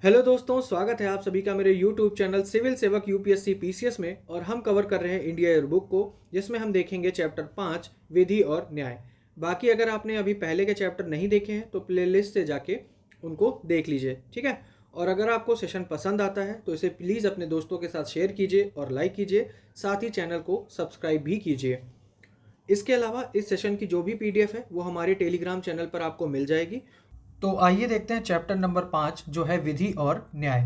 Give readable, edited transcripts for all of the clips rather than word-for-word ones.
Hello दोस्तों, स्वागत है आप सभी का मेरे YouTube चैनल सिविल सेवक यूपीएससी पीसीएस में। और हम कवर कर रहे हैं इंडिया ईयर बुक को, जिसमें हम देखेंगे चैप्टर 5 विधि और न्याय। बाकी अगर आपने अभी पहले के चैप्टर नहीं देखे हैं तो प्लेलिस्ट से जाके उनको देख लीजिए, ठीक है। और अगर आपको सेशन पसंद आता है तो इसे प्लीज़ अपने दोस्तों के साथ शेयर कीजिए और लाइक कीजिए, साथ ही चैनल को सब्सक्राइब भी कीजिए। इसके अलावा इस सेशन की जो भी PDF है वो हमारे टेलीग्राम चैनल पर आपको मिल जाएगी। तो आइए देखते हैं चैप्टर नंबर 5 जो है विधि और न्याय।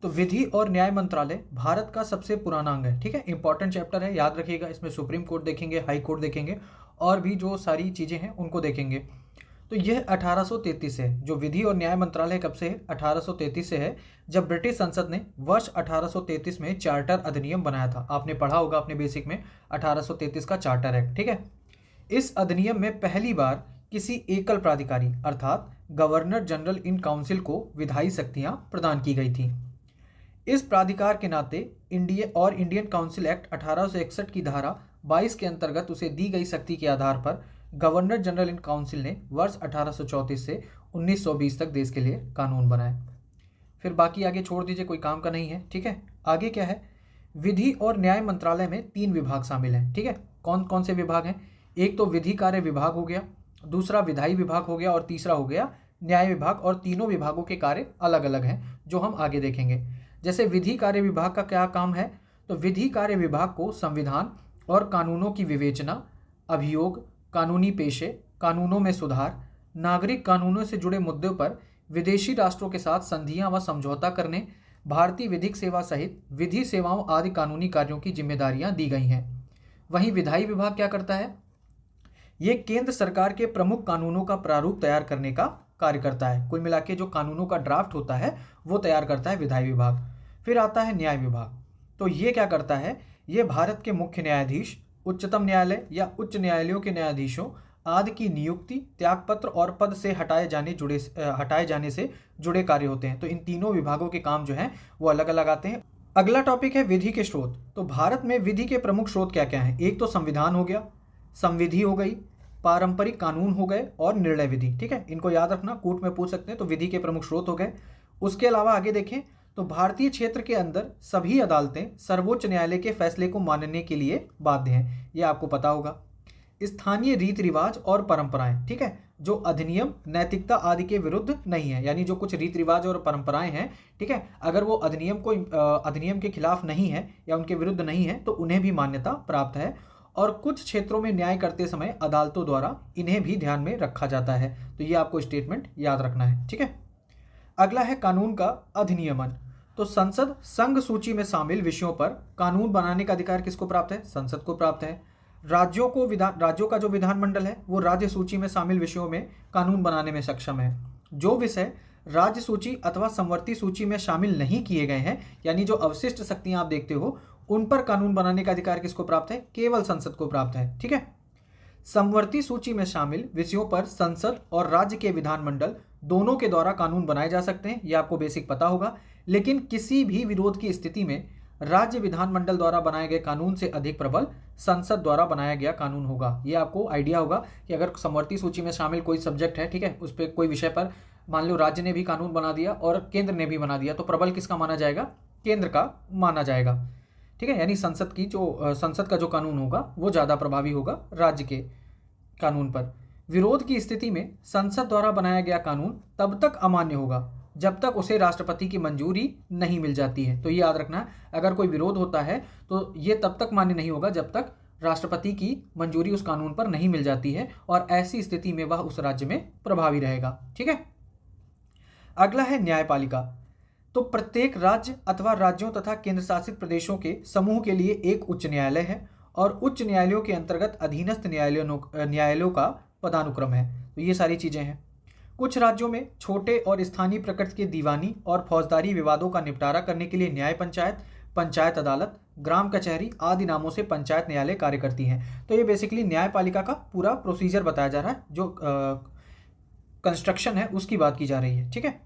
तो विधि और न्याय मंत्रालय भारत का सबसे पुराना अंग है, ठीक है। इंपॉर्टेंट चैप्टर है, याद रखिएगा। इसमें सुप्रीम कोर्ट देखेंगे, हाई कोर्ट देखेंगे और भी जो सारी चीज़ें हैं उनको देखेंगे। तो यह 1833 है। जो विधि और न्याय मंत्रालय कब से है? 1833 से है, जब ब्रिटिश संसद ने वर्ष 1833 में चार्टर अधिनियम बनाया था। आपने पढ़ा होगा अपने बेसिक में 1833 का चार्टर एक्ट, ठीक है। इस अधिनियम में पहली बार किसी एकल प्राधिकारी अर्थात गवर्नर जनरल इन काउंसिल को विधायी शक्तियां प्रदान की गई थी। इस प्राधिकार के नाते इंडियन काउंसिल एक्ट 1861 की धारा 22 के अंतर्गत उसे दी गई शक्ति के आधार पर गवर्नर जनरल इन काउंसिल ने वर्ष 1834 से 1920 तक देश के लिए कानून बनाए। फिर बाकी आगे छोड़ दीजिए, कोई काम का नहीं है, ठीक है। आगे क्या है? विधि और न्याय मंत्रालय में 3 विभाग शामिल हैं, ठीक है। कौन कौन से विभाग हैं? एक तो विधि कार्य विभाग हो गया, दूसरा विधायी विभाग हो गया और तीसरा हो गया न्याय विभाग। और तीनों विभागों के कार्य अलग अलग हैं जो हम आगे देखेंगे। जैसे विधि कार्य विभाग का क्या काम है? तो विधि कार्य विभाग को संविधान और कानूनों की विवेचना, अभियोग, कानूनी पेशे, कानूनों में सुधार, नागरिक कानूनों से जुड़े मुद्दों पर विदेशी राष्ट्रों के साथ संधियां व समझौता करने, भारतीय विधिक सेवा सहित विधि सेवाओं आदि कानूनी कार्यों की जिम्मेदारियां दी गई हैं। वहीं विधायी विभाग क्या करता है? ये केंद्र सरकार के प्रमुख कानूनों का प्रारूप तैयार करने का कार्य करता है। कुल मिला के जो कानूनों का ड्राफ्ट होता है वो तैयार करता है विधायी विभाग। फिर आता है न्याय विभाग। तो ये क्या करता है? ये भारत के मुख्य न्यायाधीश, उच्चतम न्यायालय या उच्च न्यायालयों के न्यायाधीशों आदि की नियुक्ति, त्यागपत्र और पद से हटाए जाने से जुड़े कार्य होते हैं। तो इन तीनों विभागों के काम जो हैं वो अलग अलग आते हैं। अगला टॉपिक है विधि के स्रोत। तो भारत में विधि के प्रमुख स्रोत क्या क्या हैं? एक तो संविधान हो गया, संविधि हो गई, पारंपरिक कानून हो गए और निर्णय विधि, ठीक है। इनको याद रखना, कोर्ट में पूछ सकते हैं। तो विधि के प्रमुख स्रोत हो गए। उसके अलावा आगे देखें तो भारतीय क्षेत्र के अंदर सभी अदालतें सर्वोच्च न्यायालय के फैसले को मानने के लिए बाध्य हैं, ये आपको पता होगा। स्थानीय रीति रिवाज और परंपराएं, ठीक है, जो अधिनियम, नैतिकता आदि के विरुद्ध नहीं है। यानी जो कुछ रीति रिवाज और परंपराएं हैं, ठीक है, अगर वो अधिनियम के खिलाफ नहीं है या उनके विरुद्ध नहीं है तो उन्हें भी मान्यता प्राप्त है। और कुछ क्षेत्रों में न्याय करते समय अदालतों द्वारा इन्हें भी ध्यान में रखा जाता है। तो ये आपको स्टेटमेंट याद रखना है, ठीक है। अगला है कानून का अधिनियमन। तो संसद संघ सूची में शामिल विषयों पर कानून बनाने का अधिकार किसको प्राप्त है? संसद को प्राप्त है। राज्यों का जो विधानमंडल है वो राज्य सूची में शामिल विषयों में कानून बनाने में सक्षम है। जो विषय राज्य सूची अथवा समवर्ती सूची में शामिल नहीं किए गए हैं, यानी जो अवशिष्ट शक्तियां आप देखते हो, उन पर कानून बनाने का अधिकार किसको प्राप्त है? केवल संसद को प्राप्त है, ठीक है। समवर्ती सूची में शामिल विषयों पर संसद और राज्य के विधानमंडल दोनों के द्वारा कानून बनाए जा सकते हैं, यह आपको बेसिक पता होगा। लेकिन किसी भी विरोध की स्थिति में राज्य विधानमंडल द्वारा बनाए गए कानून से अधिक प्रबल संसद द्वारा बनाया गया कानून होगा। यह आपको आइडिया होगा कि अगर समवर्ती सूची में शामिल कोई सब्जेक्ट है, ठीक है, उस पर कोई विषय पर मान लो राज्य ने भी कानून बना दिया और केंद्र ने भी बना दिया, तो प्रबल किसका माना जाएगा? केंद्र का माना जाएगा, ठीक है। यानी संसद का जो कानून होगा वो ज़्यादा प्रभावी होगा राज्य के कानून पर। विरोध की स्थिति में संसद द्वारा बनाया गया कानून तब तक अमान्य होगा जब तक उसे राष्ट्रपति की मंजूरी नहीं मिल जाती है। तो ये याद रखना, अगर कोई विरोध होता है तो ये तब तक मान्य नहीं होगा जब तक राष्ट्रपति की मंजूरी उस कानून पर नहीं मिल जाती है, और ऐसी स्थिति में वह उस राज्य में प्रभावी रहेगा, ठीक है। अगला है न्यायपालिका। तो प्रत्येक राज्य अथवा राज्यों तथा केंद्र शासित प्रदेशों के समूह के लिए एक उच्च न्यायालय है और उच्च न्यायालयों के अंतर्गत अधीनस्थ न्यायालयों का पदानुक्रम है। तो ये सारी चीज़ें हैं। कुछ राज्यों में छोटे और स्थानीय प्रकृति के दीवानी और फौजदारी विवादों का निपटारा करने के लिए न्याय पंचायत, पंचायत अदालत, ग्राम कचहरी आदि नामों से पंचायत न्यायालय कार्य करती हैं। तो ये बेसिकली न्यायपालिका का पूरा प्रोसीजर बताया जा रहा है, जो कंस्ट्रक्शन है उसकी बात की जा रही है, ठीक है।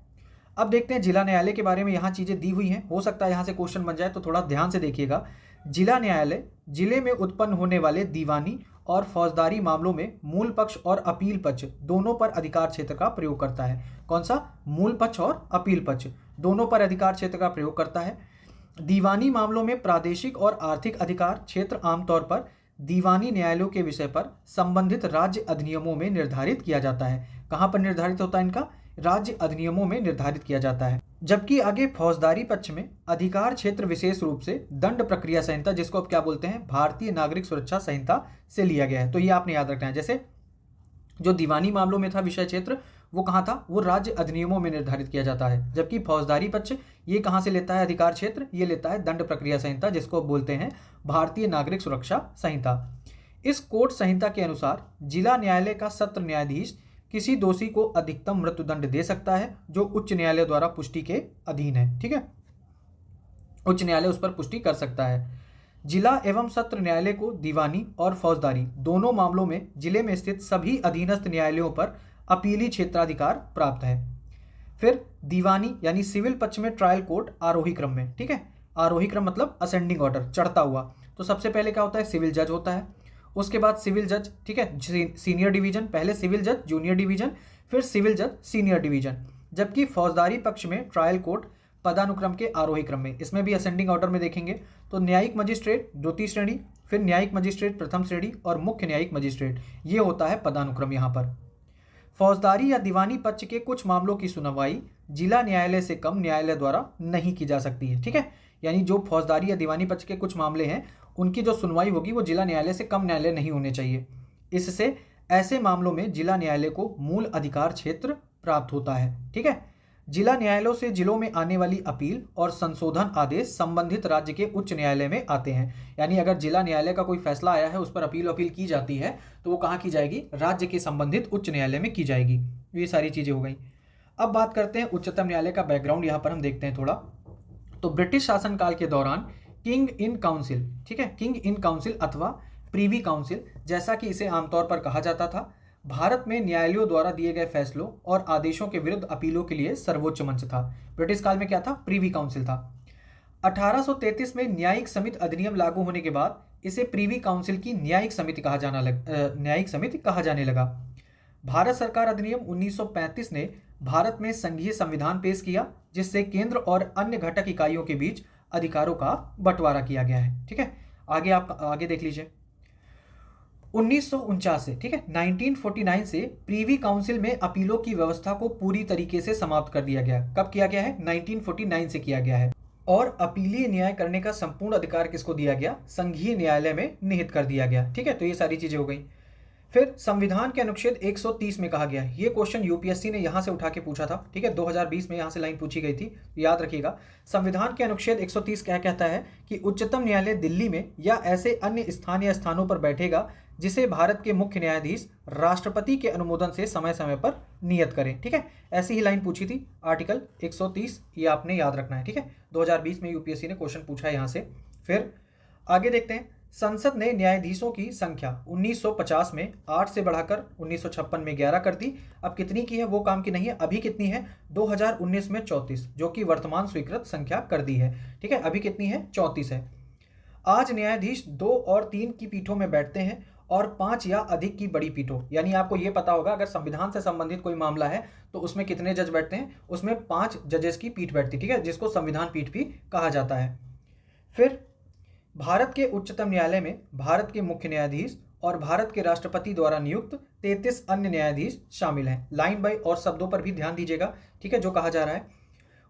अब देखते हैं जिला न्यायालय के बारे में। यहाँ चीज़ें दी हुई हैं, हो सकता है यहाँ से क्वेश्चन बन जाए, तो थोड़ा ध्यान से देखिएगा। जिला न्यायालय जिले में उत्पन्न होने वाले दीवानी और फौजदारी मामलों में मूल पक्ष और अपील पक्ष दोनों पर अधिकार क्षेत्र का प्रयोग करता है। कौन सा? मूल पक्ष और अपील पक्ष दोनों पर अधिकार क्षेत्र का प्रयोग करता है। दीवानी मामलों में प्रादेशिक और आर्थिक अधिकार क्षेत्र आमतौर पर दीवानी न्यायालयों के विषय पर संबंधित राज्य अधिनियमों में निर्धारित किया जाता है। कहाँ पर निर्धारित होता है इनका? राज्य अधिनियमों में निर्धारित किया जाता है। जबकि आगे फौजदारी पक्ष में अधिकार क्षेत्र विशेष रूप से दंड प्रक्रिया संहिता, जिसको आप क्या बोलते हैं, भारतीय नागरिक सुरक्षा संहिता से लिया गया है। तो ये आपने याद रखना है। जैसे जो दीवानी मामलों में था विषय क्षेत्र, वो कहाँ था? वो राज्य अधिनियमों में निर्धारित किया जाता है। जबकि फौजदारी पक्ष ये कहाँ से लेता है अधिकार क्षेत्र? ये लेता है दंड प्रक्रिया संहिता, जिसको बोलते हैं भारतीय नागरिक सुरक्षा संहिता। इस कोर्ट संहिता के अनुसार जिला न्यायालय का सत्र न्यायाधीश किसी दोषी को अधिकतम मृत्युदंड दे सकता है जो उच्च न्यायालय द्वारा पुष्टि के अधीन है। ठीक है, उच्च न्यायालय उस पर पुष्टि कर सकता है। जिला एवं सत्र न्यायालय को दीवानी और फौजदारी दोनों मामलों में जिले में स्थित सभी अधीनस्थ न्यायालयों पर अपीली क्षेत्राधिकार प्राप्त है। फिर दीवानी यानी सिविल पक्ष में ट्रायल कोर्ट आरोही क्रम में, ठीक है, आरोही क्रम मतलब असेंडिंग ऑर्डर, चढ़ता हुआ। तो सबसे पहले क्या होता है? सिविल जज होता है, उसके बाद सिविल जज, ठीक है, सीनियर डिवीजन, पहले सिविल जज जूनियर डिवीजन, फिर सिविल जज सीनियर डिवीजन। जबकि फौजदारी पक्ष में ट्रायल कोर्ट पदानुक्रम के आरोही क्रम में, इसमें भी असेंडिंग ऑर्डर में देखेंगे तो न्यायिक मजिस्ट्रेट द्वितीय श्रेणी, फिर न्यायिक मजिस्ट्रेट प्रथम श्रेणी और मुख्य न्यायिक मजिस्ट्रेट, ये होता है पदानुक्रम यहाँ पर। फौजदारी या दीवानी पक्ष के कुछ मामलों की सुनवाई जिला न्यायालय से कम न्यायालय द्वारा नहीं की जा सकती है। ठीक है, यानी जो फौजदारी या दीवानी पक्ष के कुछ मामले हैं उनकी जो सुनवाई होगी वो जिला न्यायालय से कम न्यायालय नहीं होने चाहिए। इससे ऐसे मामलों में जिला न्यायालय को मूल अधिकार क्षेत्र प्राप्त होता है। ठीक है, जिला न्यायालयों से जिलों में आने वाली अपील और संशोधन आदेश संबंधित राज्य के उच्च न्यायालय में आते हैं। यानी अगर जिला न्यायालय का कोई फैसला आया है उस पर अपील की जाती है तो वो कहाँ की जाएगी? राज्य के संबंधित उच्च न्यायालय में की जाएगी। ये सारी चीजें हो गई। अब बात करते हैं उच्चतम न्यायालय का बैकग्राउंड, यहाँ पर हम देखते हैं थोड़ा। तो ब्रिटिश शासनकाल के दौरान किंग इन काउंसिल, ठीक है, किंग इन काउंसिल अथवा प्रीवी काउंसिल जैसा कि इसे आमतौर पर कहा जाता था, भारत में न्यायालयों द्वारा दिए गए फैसलों और आदेशों के विरुद्ध अपीलों के लिए सर्वोच्च मंच था। ब्रिटिश काल में क्या था? प्रीवी काउंसिल था। 1833 में न्यायिक समिति अधिनियम लागू होने के बाद इसे प्रीवी काउंसिल की न्यायिक समिति कहा जाने लगा। भारत सरकार अधिनियम 1935 ने भारत में संघीय संविधान पेश किया, जिससे केंद्र और अन्य घटक इकाइयों के बीच अधिकारों का बंटवारा किया गया है। ठीक है, आगे देख लीजिए। 1949 से, ठीक है, 1949 से प्रीवी काउंसिल में अपीलों की व्यवस्था को पूरी तरीके से समाप्त कर दिया गया। कब किया गया है? 1949 से किया गया है। और अपीलीय न्याय करने का संपूर्ण अधिकार किसको दिया गया? संघीय न्यायालय में निहित कर दिया गया। ठीक है, तो ये सारी चीजें हो गई। फिर संविधान के अनुच्छेद 130 में कहा गया, ये क्वेश्चन यूपीएससी ने यहां से उठा के पूछा था। ठीक है, 2020 में यहां से लाइन पूछी गई थी, याद रखिएगा। संविधान के अनुच्छेद 130 क्या कहता है कि उच्चतम न्यायालय दिल्ली में या ऐसे अन्य स्थान या स्थानों पर बैठेगा जिसे भारत के मुख्य न्यायाधीश राष्ट्रपति के अनुमोदन से समय समय पर नियत करें। ठीक है, ऐसी ही लाइन पूछी थी, आर्टिकल 130, ये आपने याद रखना है। ठीक है, 2020 में यूपीएससी ने क्वेश्चन पूछा है यहाँ से। फिर आगे देखते हैं। संसद ने न्यायाधीशों की संख्या 1950 में 8 से बढ़ाकर 1956 में 11 कर दी। अब कितनी की है वो काम की नहीं है, अभी कितनी है? 2019 में 34, जो कि वर्तमान स्वीकृत संख्या कर दी है। ठीक है, अभी कितनी है? 34 है। आज न्यायाधीश 2 और 3 की पीठों में बैठते हैं और 5 या अधिक की बड़ी पीठों, यानी आपको ये पता होगा अगर संविधान से संबंधित कोई मामला है तो उसमें कितने जज बैठते हैं? उसमें 5 जजेस की पीठ बैठती। ठीक है, जिसको संविधान पीठ भी कहा जाता है। फिर भारत के उच्चतम न्यायालय में भारत के मुख्य न्यायाधीश और भारत के राष्ट्रपति द्वारा नियुक्त 33 अन्य न्यायाधीश शामिल हैं। लाइन बाय और शब्दों पर भी ध्यान दीजिएगा। ठीक है, जो कहा जा रहा है,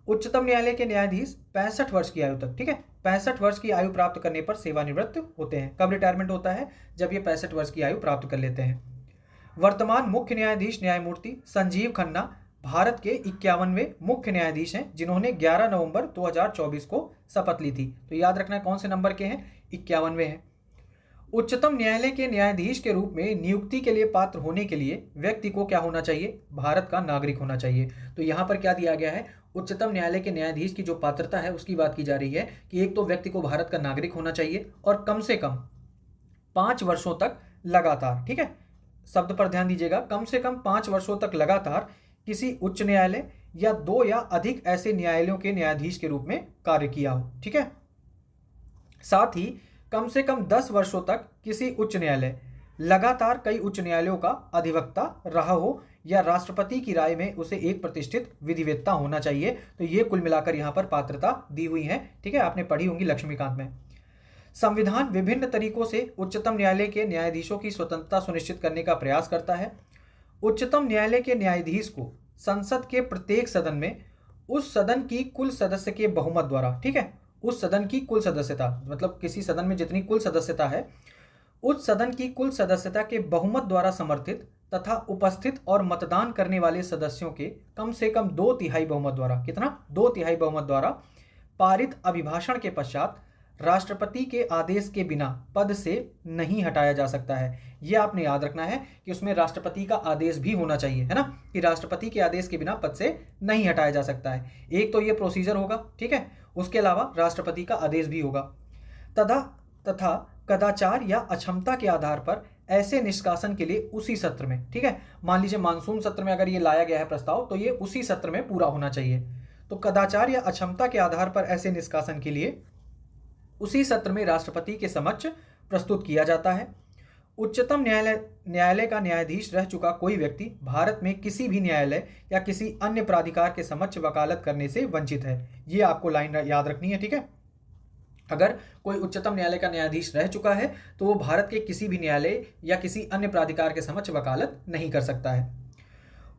उच्चतम न्यायालय के न्यायाधीश 65 वर्ष की आयु तक, ठीक है, 65 वर्ष की आयु प्राप्त करने पर सेवानिवृत्त होते हैं। कब रिटायरमेंट होता है? जब ये 65 वर्ष की आयु प्राप्त कर लेते हैं। वर्तमान मुख्य न्यायाधीश न्यायमूर्ति संजीव खन्ना भारत के 51वें मुख्य न्यायाधीश हैं, जिन्होंने 11 नवंबर 2024 को शपथ ली थी। तो याद रखना है कौन से नंबर के हैं? 51वें हैं। उच्चतम न्यायालय के न्यायाधीश के रूप में नियुक्ति के लिए पात्र होने के लिए व्यक्ति को क्या होना चाहिए? भारत का नागरिक होना चाहिए। तो यहाँ पर क्या दिया गया है? उच्चतम न्यायालय के न्यायाधीश की जो पात्रता है उसकी बात की जा रही है कि एक तो व्यक्ति को भारत का नागरिक होना चाहिए और कम से कम 5 वर्षों तक लगातार, ठीक है, शब्द पर ध्यान दीजिएगा, कम से कम 5 वर्षों तक लगातार किसी उच्च न्यायालय या 2 या अधिक ऐसे न्यायालयों के न्यायाधीश के रूप में कार्य किया हो। ठीक है, साथ ही कम से कम 10 वर्षों तक किसी उच्च न्यायालय, लगातार कई उच्च न्यायालयों का अधिवक्ता रहा हो या राष्ट्रपति की राय में उसे एक प्रतिष्ठित विधिवेत्ता होना चाहिए। तो ये कुल मिलाकर यहाँ पर पात्रता दी हुई है, ठीक है, आपने पढ़ी होंगी लक्ष्मीकांत में। संविधान विभिन्न तरीकों से उच्चतम न्यायालय के न्यायाधीशों की स्वतंत्रता सुनिश्चित करने का प्रयास करता है। उच्चतम न्यायालय के न्यायाधीश को संसद के प्रत्येक सदन में उस सदन की कुल सदस्य के बहुमत द्वारा, ठीक है, उस सदन की कुल सदस्यता, मतलब किसी सदन में जितनी कुल सदस्यता है उस सदन की कुल सदस्यता के बहुमत द्वारा समर्थित तथा उपस्थित और मतदान करने वाले सदस्यों के कम से कम 2/3 बहुमत द्वारा, कितना, 2/3 बहुमत द्वारा पारित अभिभाषण के पश्चात राष्ट्रपति के आदेश के बिना पद से नहीं हटाया जा सकता है। यह आपने याद रखना है कि उसमें राष्ट्रपति का आदेश भी होना चाहिए, है ना, कि राष्ट्रपति के आदेश के बिना पद से नहीं हटाया जा सकता है। एक तो ये प्रोसीजर होगा, ठीक है, उसके अलावा राष्ट्रपति का आदेश भी होगा। तथा कदाचार या अक्षमता के आधार पर ऐसे निष्कासन के लिए उसी सत्र में, ठीक है, मान लीजिए मानसून सत्र में अगर ये लाया गया है प्रस्ताव तो ये उसी सत्र में पूरा होना चाहिए। तो कदाचार या अक्षमता के आधार पर ऐसे निष्कासन के लिए उसी सत्र में राष्ट्रपति के समक्ष प्रस्तुत किया जाता है। उच्चतम न्यायालय का न्यायाधीश रह चुका कोई व्यक्ति भारत में किसी भी न्यायालय या किसी अन्य प्राधिकार के समक्ष वकालत करने से वंचित है। ये आपको लाइन याद रखनी है, ठीक है। अगर कोई उच्चतम न्यायालय का न्यायाधीश रह चुका है तो वो भारत के किसी भी न्यायालय या किसी अन्य प्राधिकार के समक्ष वकालत नहीं कर सकता है।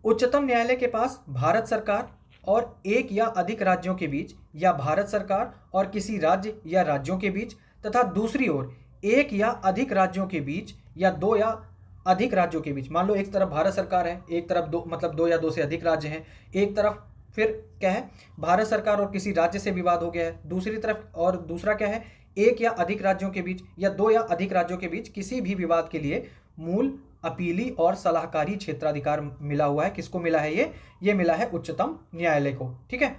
उच्चतम न्यायालय के पास भारत सरकार और एक या अधिक राज्यों के बीच या भारत सरकार और किसी राज्य या राज्यों के बीच तथा दूसरी ओर एक या अधिक राज्यों के बीच या दो या अधिक राज्यों के बीच, मान लो एक तरफ भारत सरकार है, एक तरफ दो, मतलब दो या दो से अधिक राज्य हैं, एक तरफ फिर क्या है भारत सरकार और किसी राज्य से विवाद हो गया है, दूसरी तरफ और दूसरा क्या है एक या अधिक राज्यों के बीच या दो या अधिक राज्यों के बीच किसी भी विवाद के लिए मूल अपीली और सलाहकारी क्षेत्राधिकार मिला हुआ है। किसको मिला है ये मिला है उच्चतम न्यायालय को, ठीक है।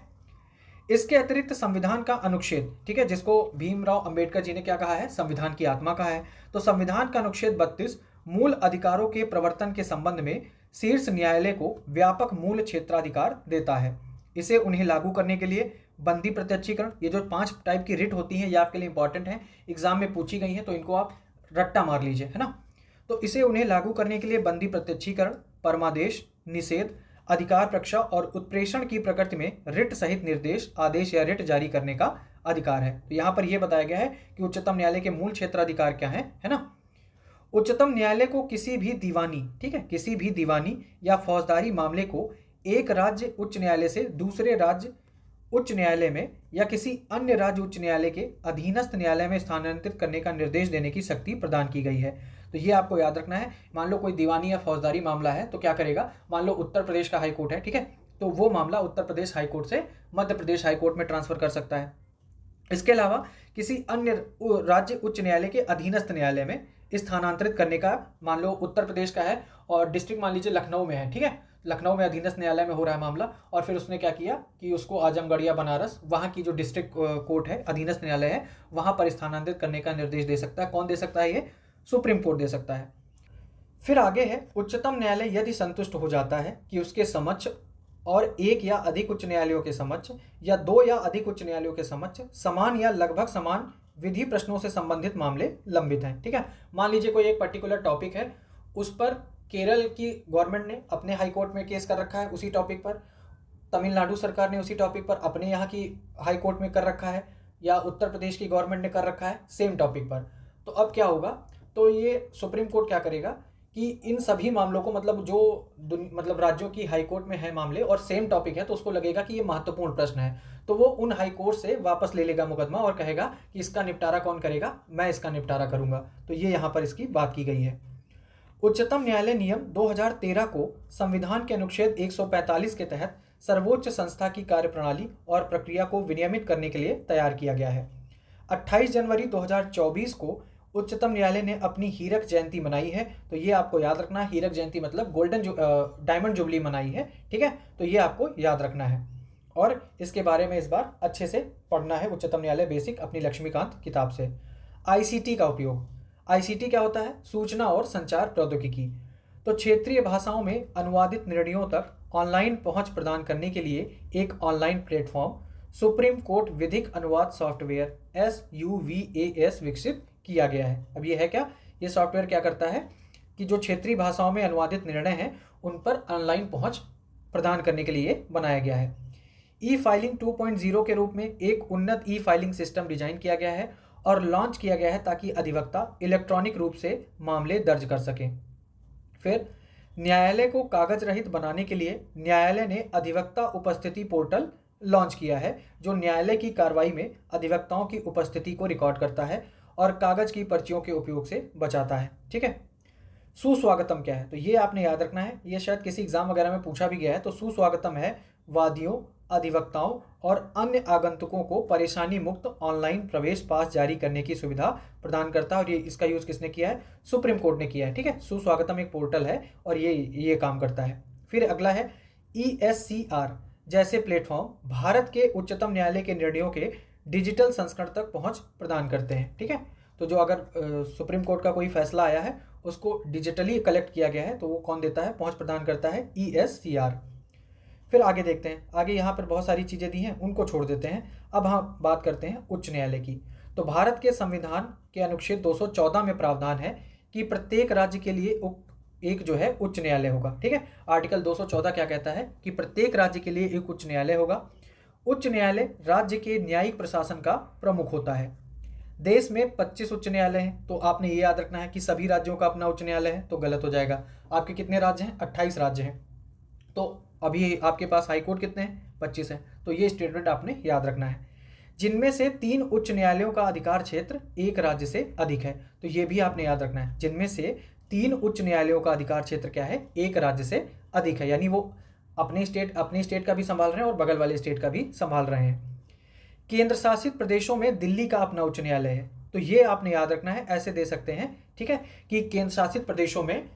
इसके अतिरिक्त संविधान का अनुच्छेद, ठीक है, जिसको भीमराव अंबेडकर जी ने क्या कहा है, संविधान की आत्मा कहा है। तो संविधान का अनुच्छेद 32 मूल अधिकारों के प्रवर्तन के संबंध में शीर्ष न्यायालय को व्यापक मूल क्षेत्राधिकार देता है। इसे उन्हें लागू करने के लिए बंदी प्रत्यक्षीकरण, ये जो 5 टाइप की रिट होती हैं ये आपके लिए इंपॉर्टेंट है, एग्जाम में पूछी गई है तो इनको आप रट्टा मार लीजिए, है ना। तो इसे उन्हें लागू करने के लिए बंदी प्रत्यक्षीकरण, परमादेश, निषेध, अधिकार प्रक्षा और उत्प्रेषण की प्रकृति में रिट सहित निर्देश, आदेश या रिट जारी करने का अधिकार है। तो यहाँ पर यह बताया गया है कि उच्चतम न्यायालय के मूल क्षेत्राधिकार क्या है ना। उच्चतम न्यायालय को किसी भी दीवानी, ठीक है, किसी भी दीवानी या फौजदारी मामले को एक राज्य उच्च न्यायालय से दूसरे राज्य उच्च न्यायालय में या किसी अन्य राज्य उच्च न्यायालय के अधीनस्थ न्यायालय में स्थानांतरित करने का निर्देश देने की शक्ति प्रदान की गई है। तो ये आपको याद रखना है। मान लो कोई दीवानी या फौजदारी मामला है तो क्या करेगा, मान लो उत्तर प्रदेश का हाईकोर्ट है, ठीक है, तो वो मामला उत्तर प्रदेश हाईकोर्ट से मध्य प्रदेश हाईकोर्ट में ट्रांसफर कर सकता है। इसके अलावा किसी अन्य राज्य उच्च न्यायालय के अधीनस्थ न्यायालय में स्थानांतरित करने का, मान लो उत्तर प्रदेश का है और डिस्ट्रिक्ट मान लीजिए लखनऊ में है, ठीक है, लखनऊ में अधीनस्थ न्यायालय में हो रहा है मामला और फिर उसने क्या किया कि उसको आजमगढ़ या बनारस, वहाँ की जो डिस्ट्रिक्ट कोर्ट है, अधीनस्थ न्यायालय है, वहाँ पर स्थानांतरित करने का निर्देश दे सकता है। कौन दे सकता है, ये सुप्रीम कोर्ट दे सकता है। फिर आगे है, उच्चतम न्यायालय यदि संतुष्ट हो जाता है कि उसके समक्ष और एक या अधिक उच्च न्यायालयों के समक्ष या दो या अधिक उच्च न्यायालयों के समक्ष समान या लगभग समान विधि प्रश्नों से संबंधित मामले लंबित हैं, ठीक है। मान लीजिए कोई एक पर्टिकुलर टॉपिक है, उस पर केरल की गवर्नमेंट ने अपने हाई कोर्ट में केस कर रखा है उसी टॉपिक पर, तमिलनाडु सरकार ने उसी टॉपिक पर अपने यहाँ की हाई कोर्ट में कर रखा है, या उत्तर प्रदेश की गवर्नमेंट ने कर रखा है सेम टॉपिक पर। तो अब क्या होगा, तो ये सुप्रीम कोर्ट क्या करेगा कि इन सभी मामलों को, मतलब जो राज्यों की हाई कोर्ट में है मामले और सेम टॉपिक है, तो उसको लगेगा कि ये महत्वपूर्ण प्रश्न है, तो वो उन हाई कोर्ट से वापस ले लेगा मुकदमा और कहेगा कि इसका निपटारा कौन करेगा, मैं इसका निपटारा करूंगा। तो ये यहाँ पर इसकी बात की गई है। उच्चतम न्यायालय नियम 2013 को संविधान के अनुच्छेद 145 के तहत सर्वोच्च संस्था की कार्यप्रणाली और प्रक्रिया को विनियमित करने के लिए तैयार किया गया है। 28 जनवरी 2024 को उच्चतम न्यायालय ने अपनी हीरक जयंती मनाई है। तो ये आपको याद रखना है, हीरक जयंती मतलब डायमंड जुबली मनाई है, ठीक है, तो ये आपको याद रखना है और इसके बारे में इस बार अच्छे से पढ़ना है। उच्चतम न्यायालय बेसिक अपनी लक्ष्मीकांत किताब से। आईसीटी का उपयोग, आईसीटी क्या होता है, सूचना और संचार प्रौद्योगिकी। तो क्षेत्रीय भाषाओं में अनुवादित निर्णयों तक ऑनलाइन पहुंच प्रदान करने के लिए एक ऑनलाइन प्लेटफॉर्म सुप्रीम कोर्ट विधिक अनुवाद सॉफ्टवेयर SUVAS विकसित किया गया है। अब ये है क्या, ये सॉफ्टवेयर क्या करता है कि जो क्षेत्रीय भाषाओं में अनुवादित निर्णय हैं उन पर ऑनलाइन पहुंच प्रदान करने के लिए बनाया गया है। ई फाइलिंग 2.0 के रूप में एक उन्नत ई फाइलिंग सिस्टम डिजाइन किया गया है और लॉन्च किया गया है ताकि अधिवक्ता इलेक्ट्रॉनिक रूप से मामले दर्ज कर सकें। फिर न्यायालय को कागज रहित बनाने के लिए न्यायालय ने अधिवक्ता उपस्थिति पोर्टल लॉन्च किया है, जो न्यायालय की कार्रवाई में अधिवक्ताओं की उपस्थिति को रिकॉर्ड करता है और कागज की पर्चियों के उपयोग से बचाता है। ठीक है। सुस्वागतम क्या है, तो ये आपने याद रखना है, ये शायद किसी एग्जाम वगैरह में पूछा भी गया है। तो सुस्वागतम है वादियों, अधिवक्ताओं और अन्य आगंतुकों को परेशानी मुक्त ऑनलाइन प्रवेश पास जारी करने की सुविधा प्रदान करता है। और ये इसका यूज किसने किया है? सुप्रीम कोर्ट ने किया है। ठीक है। सुस्वागतम एक पोर्टल है और ये काम करता है। फिर अगला है ESCR जैसे प्लेटफॉर्म भारत के उच्चतम न्यायालय के निर्णयों के डिजिटल संस्करण तक पहुंच प्रदान करते हैं। ठीक है। तो जो अगर सुप्रीम कोर्ट का कोई फैसला आया है उसको डिजिटली कलेक्ट किया गया है तो वो कौन देता है? पहुंच प्रदान करता है ESCR। फिर आगे देखते हैं, आगे यहाँ पर बहुत सारी चीज़ें दी हैं, उनको छोड़ देते हैं। अब हम बात करते हैं उच्च न्यायालय की। तो भारत के संविधान के अनुच्छेद 214 में प्रावधान है कि प्रत्येक राज्य के लिए एक जो है उच्च न्यायालय होगा। ठीक है। आर्टिकल 214 क्या कहता है कि प्रत्येक राज्य के लिए एक उच्च न्यायालय होगा। उच्च न्यायालय राज्य के न्यायिक प्रशासन का प्रमुख होता है। देश में 25 उच्च न्यायालय हैं, तो आपने ये याद रखना है कि सभी राज्यों का अपना उच्च न्यायालय है, तो गलत हो जाएगा। आपके कितने राज्य हैं? 28 राज्य हैं। तो अभी आपके पास हाईकोर्ट कितने हैं? 25 हैं। तो ये स्टेटमेंट आपने याद रखना है। जिनमें से 3 उच्च न्यायालयों का अधिकार क्षेत्र एक राज्य से अधिक है, तो ये भी आपने याद रखना है। जिनमें से 3 उच्च न्यायालयों का अधिकार क्षेत्र क्या है? एक राज्य से अधिक है, यानी वो अपने स्टेट का भी संभाल रहे हैं और बगल वाले स्टेट का भी संभाल रहे हैं। केंद्र शासित प्रदेशों में दिल्ली का अपना उच्च न्यायालय है, तो ये आपने याद रखना है। ऐसे दे सकते हैं, ठीक है, कि केंद्र शासित प्रदेशों में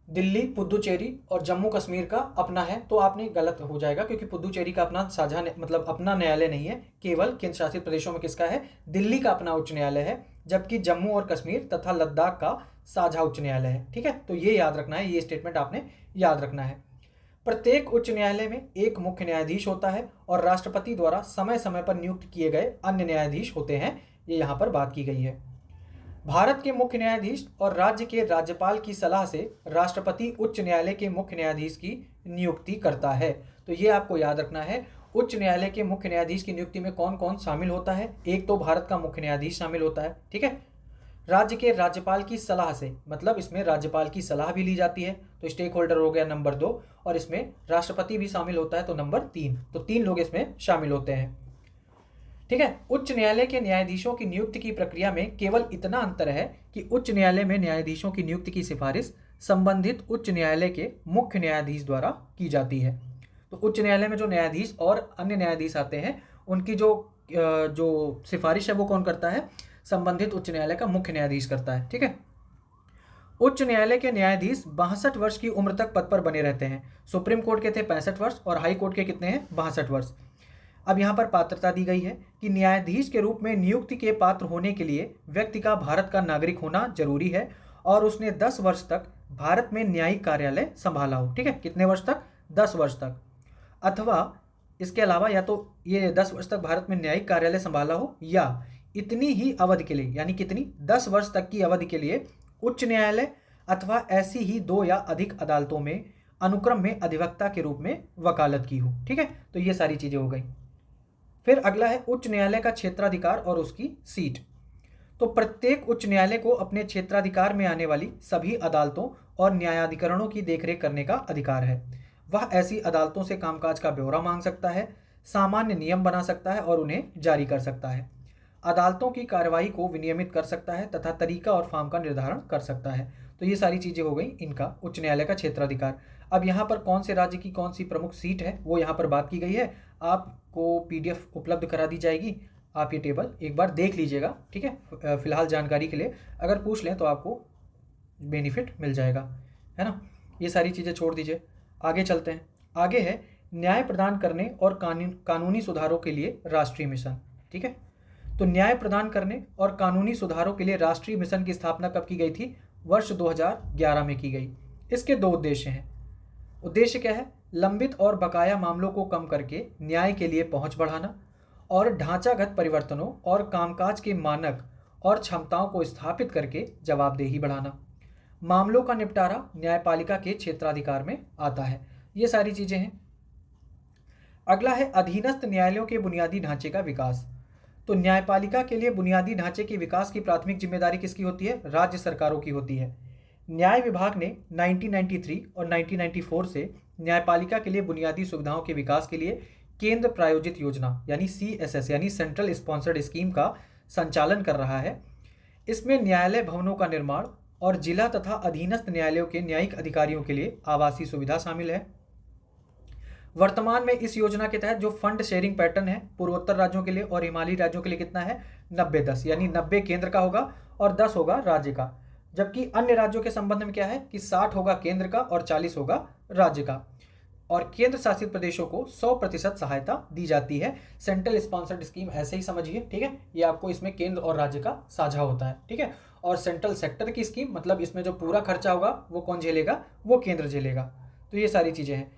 दिल्ली, पुदुचेरी और जम्मू कश्मीर का अपना है, तो आपने गलत हो जाएगा क्योंकि पुदुचेरी का अपना साझा मतलब अपना न्यायालय नहीं है। केवल केंद्र शासित प्रदेशों में किसका है? दिल्ली का अपना उच्च न्यायालय है, जबकि जम्मू और कश्मीर तथा लद्दाख का साझा उच्च न्यायालय है। ठीक है। तो ये याद रखना है, ये स्टेटमेंट आपने याद रखना है। प्रत्येक उच्च न्यायालय में एक मुख्य न्यायाधीश होता है और राष्ट्रपति द्वारा समय समय पर नियुक्त किए गए अन्य न्यायाधीश होते हैं। ये यहाँ पर बात की गई है। भारत के मुख्य न्यायाधीश और राज्य के राज्यपाल की सलाह से राष्ट्रपति उच्च न्यायालय के मुख्य न्यायाधीश की नियुक्ति करता है। तो ये आपको याद रखना है। उच्च न्यायालय के मुख्य न्यायाधीश की नियुक्ति में कौन कौन शामिल होता है? एक तो भारत का मुख्य न्यायाधीश शामिल होता है। ठीक है। राज्य के राज्यपाल की सलाह से, मतलब इसमें राज्यपाल की सलाह भी ली जाती है, तो स्टेक होल्डर हो गया नंबर 2, और इसमें राष्ट्रपति भी शामिल होता है, तो नंबर 3। तो 3 लोग इसमें शामिल होते हैं। ठीक है। उच्च न्यायालय के न्यायाधीशों की नियुक्ति की प्रक्रिया में केवल इतना अंतर है कि उच्च न्यायालय में न्यायाधीशों की नियुक्ति की सिफारिश संबंधित उच्च न्यायालय के मुख्य न्यायाधीश द्वारा की जाती है। तो उच्च न्यायालय में जो न्यायाधीश और अन्य न्यायाधीश आते हैं उनकी जो सिफारिश है वो कौन करता है? संबंधित उच्च न्यायालय का मुख्य न्यायाधीश करता है। ठीक है। उच्च न्यायालय के न्यायाधीश 62 वर्ष की उम्र तक पद पर बने रहते हैं। सुप्रीम कोर्ट के थे 65 वर्ष और हाई कोर्ट के कितने हैं? 62 वर्ष। अब यहाँ पर पात्रता दी गई है कि न्यायाधीश के रूप में नियुक्ति के पात्र होने के लिए व्यक्ति का भारत का नागरिक होना जरूरी है और उसने 10 वर्ष तक भारत में न्यायिक कार्यालय संभाला हो। ठीक है। कितने वर्ष तक? 10 वर्ष तक। अथवा इसके अलावा या तो ये 10 वर्ष तक भारत में न्यायिक कार्यालय संभाला हो या इतनी ही अवधि के लिए, यानी कितनी? 10 वर्ष तक की अवधि के लिए उच्च न्यायालय अथवा ऐसी ही 2 या अधिक अदालतों में अनुक्रम में अधिवक्ता के रूप में वकालत की हो। ठीक है। तो ये सारी चीजें हो गई। फिर अगला है उच्च न्यायालय का क्षेत्राधिकार और उसकी सीट। तो प्रत्येक उच्च न्यायालय को अपने क्षेत्राधिकार में आने वाली सभी अदालतों और न्यायाधिकरणों की देखरेख करने का अधिकार है। वह ऐसी अदालतों से कामकाज का ब्यौरा मांग सकता है, सामान्य नियम बना सकता है और उन्हें जारी कर सकता है, अदालतों की कार्रवाई को विनियमित कर सकता है तथा तरीका और फॉर्म का निर्धारण कर सकता है। तो ये सारी चीज़ें हो गई इनका उच्च न्यायालय का क्षेत्राधिकार। अब यहाँ पर कौन से राज्य की कौन सी प्रमुख सीट है वो यहाँ पर बात की गई है। आपको PDF उपलब्ध करा दी जाएगी, आप ये टेबल एक बार देख लीजिएगा। ठीक है। फिलहाल जानकारी के लिए अगर पूछ लें तो आपको बेनिफिट मिल जाएगा, है ना। ये सारी चीज़ें छोड़ दीजिए, आगे चलते हैं। आगे है न्याय प्रदान करने और कानूनी सुधारों के लिए राष्ट्रीय मिशन। ठीक है। तो न्याय प्रदान करने और कानूनी सुधारों के लिए राष्ट्रीय मिशन की स्थापना कब की गई थी? वर्ष 2011 में की गई। इसके 2 उद्देश्य हैं। उद्देश्य क्या है? लंबित और बकाया मामलों को कम करके न्याय के लिए पहुंच बढ़ाना और ढांचागत परिवर्तनों और कामकाज के मानक और क्षमताओं को स्थापित करके जवाबदेही बढ़ाना। मामलों का निपटारा न्यायपालिका के क्षेत्राधिकार में आता है। ये सारी चीजें हैं। अगला है अधीनस्थ न्यायालयों के बुनियादी ढांचे का विकास। तो न्यायपालिका के लिए बुनियादी ढांचे के विकास की प्राथमिक जिम्मेदारी किसकी होती है? राज्य सरकारों की होती है। न्याय विभाग ने 1993 और 1994 से न्यायपालिका के लिए बुनियादी सुविधाओं के विकास के लिए केंद्र प्रायोजित योजना यानी CSS यानी सेंट्रल स्पॉन्सर्ड स्कीम का संचालन कर रहा है। इसमें न्यायालय भवनों का निर्माण और जिला तथा अधीनस्थ न्यायालयों के न्यायिक अधिकारियों के लिए आवासीय सुविधा शामिल है। वर्तमान में इस योजना के तहत जो फंड शेयरिंग पैटर्न है पूर्वोत्तर राज्यों के लिए और हिमालयी राज्यों के लिए कितना है? 90-10 यानी 90 केंद्र का होगा और 10 होगा राज्य का। जबकि अन्य राज्यों के संबंध में क्या है कि 60 होगा केंद्र का और 40 होगा राज्य का। और केंद्र शासित प्रदेशों को 100% सहायता दी जाती है। सेंट्रल स्पॉन्सर्ड स्कीम ऐसे ही समझिए, ठीक है। ये आपको इसमें केंद्र और राज्य का साझा होता है, ठीक है। और सेंट्रल सेक्टर की स्कीम मतलब इसमें जो पूरा खर्चा होगा वो कौन झेलेगा? वो केंद्र झेलेगा। तो ये सारी चीजें हैं।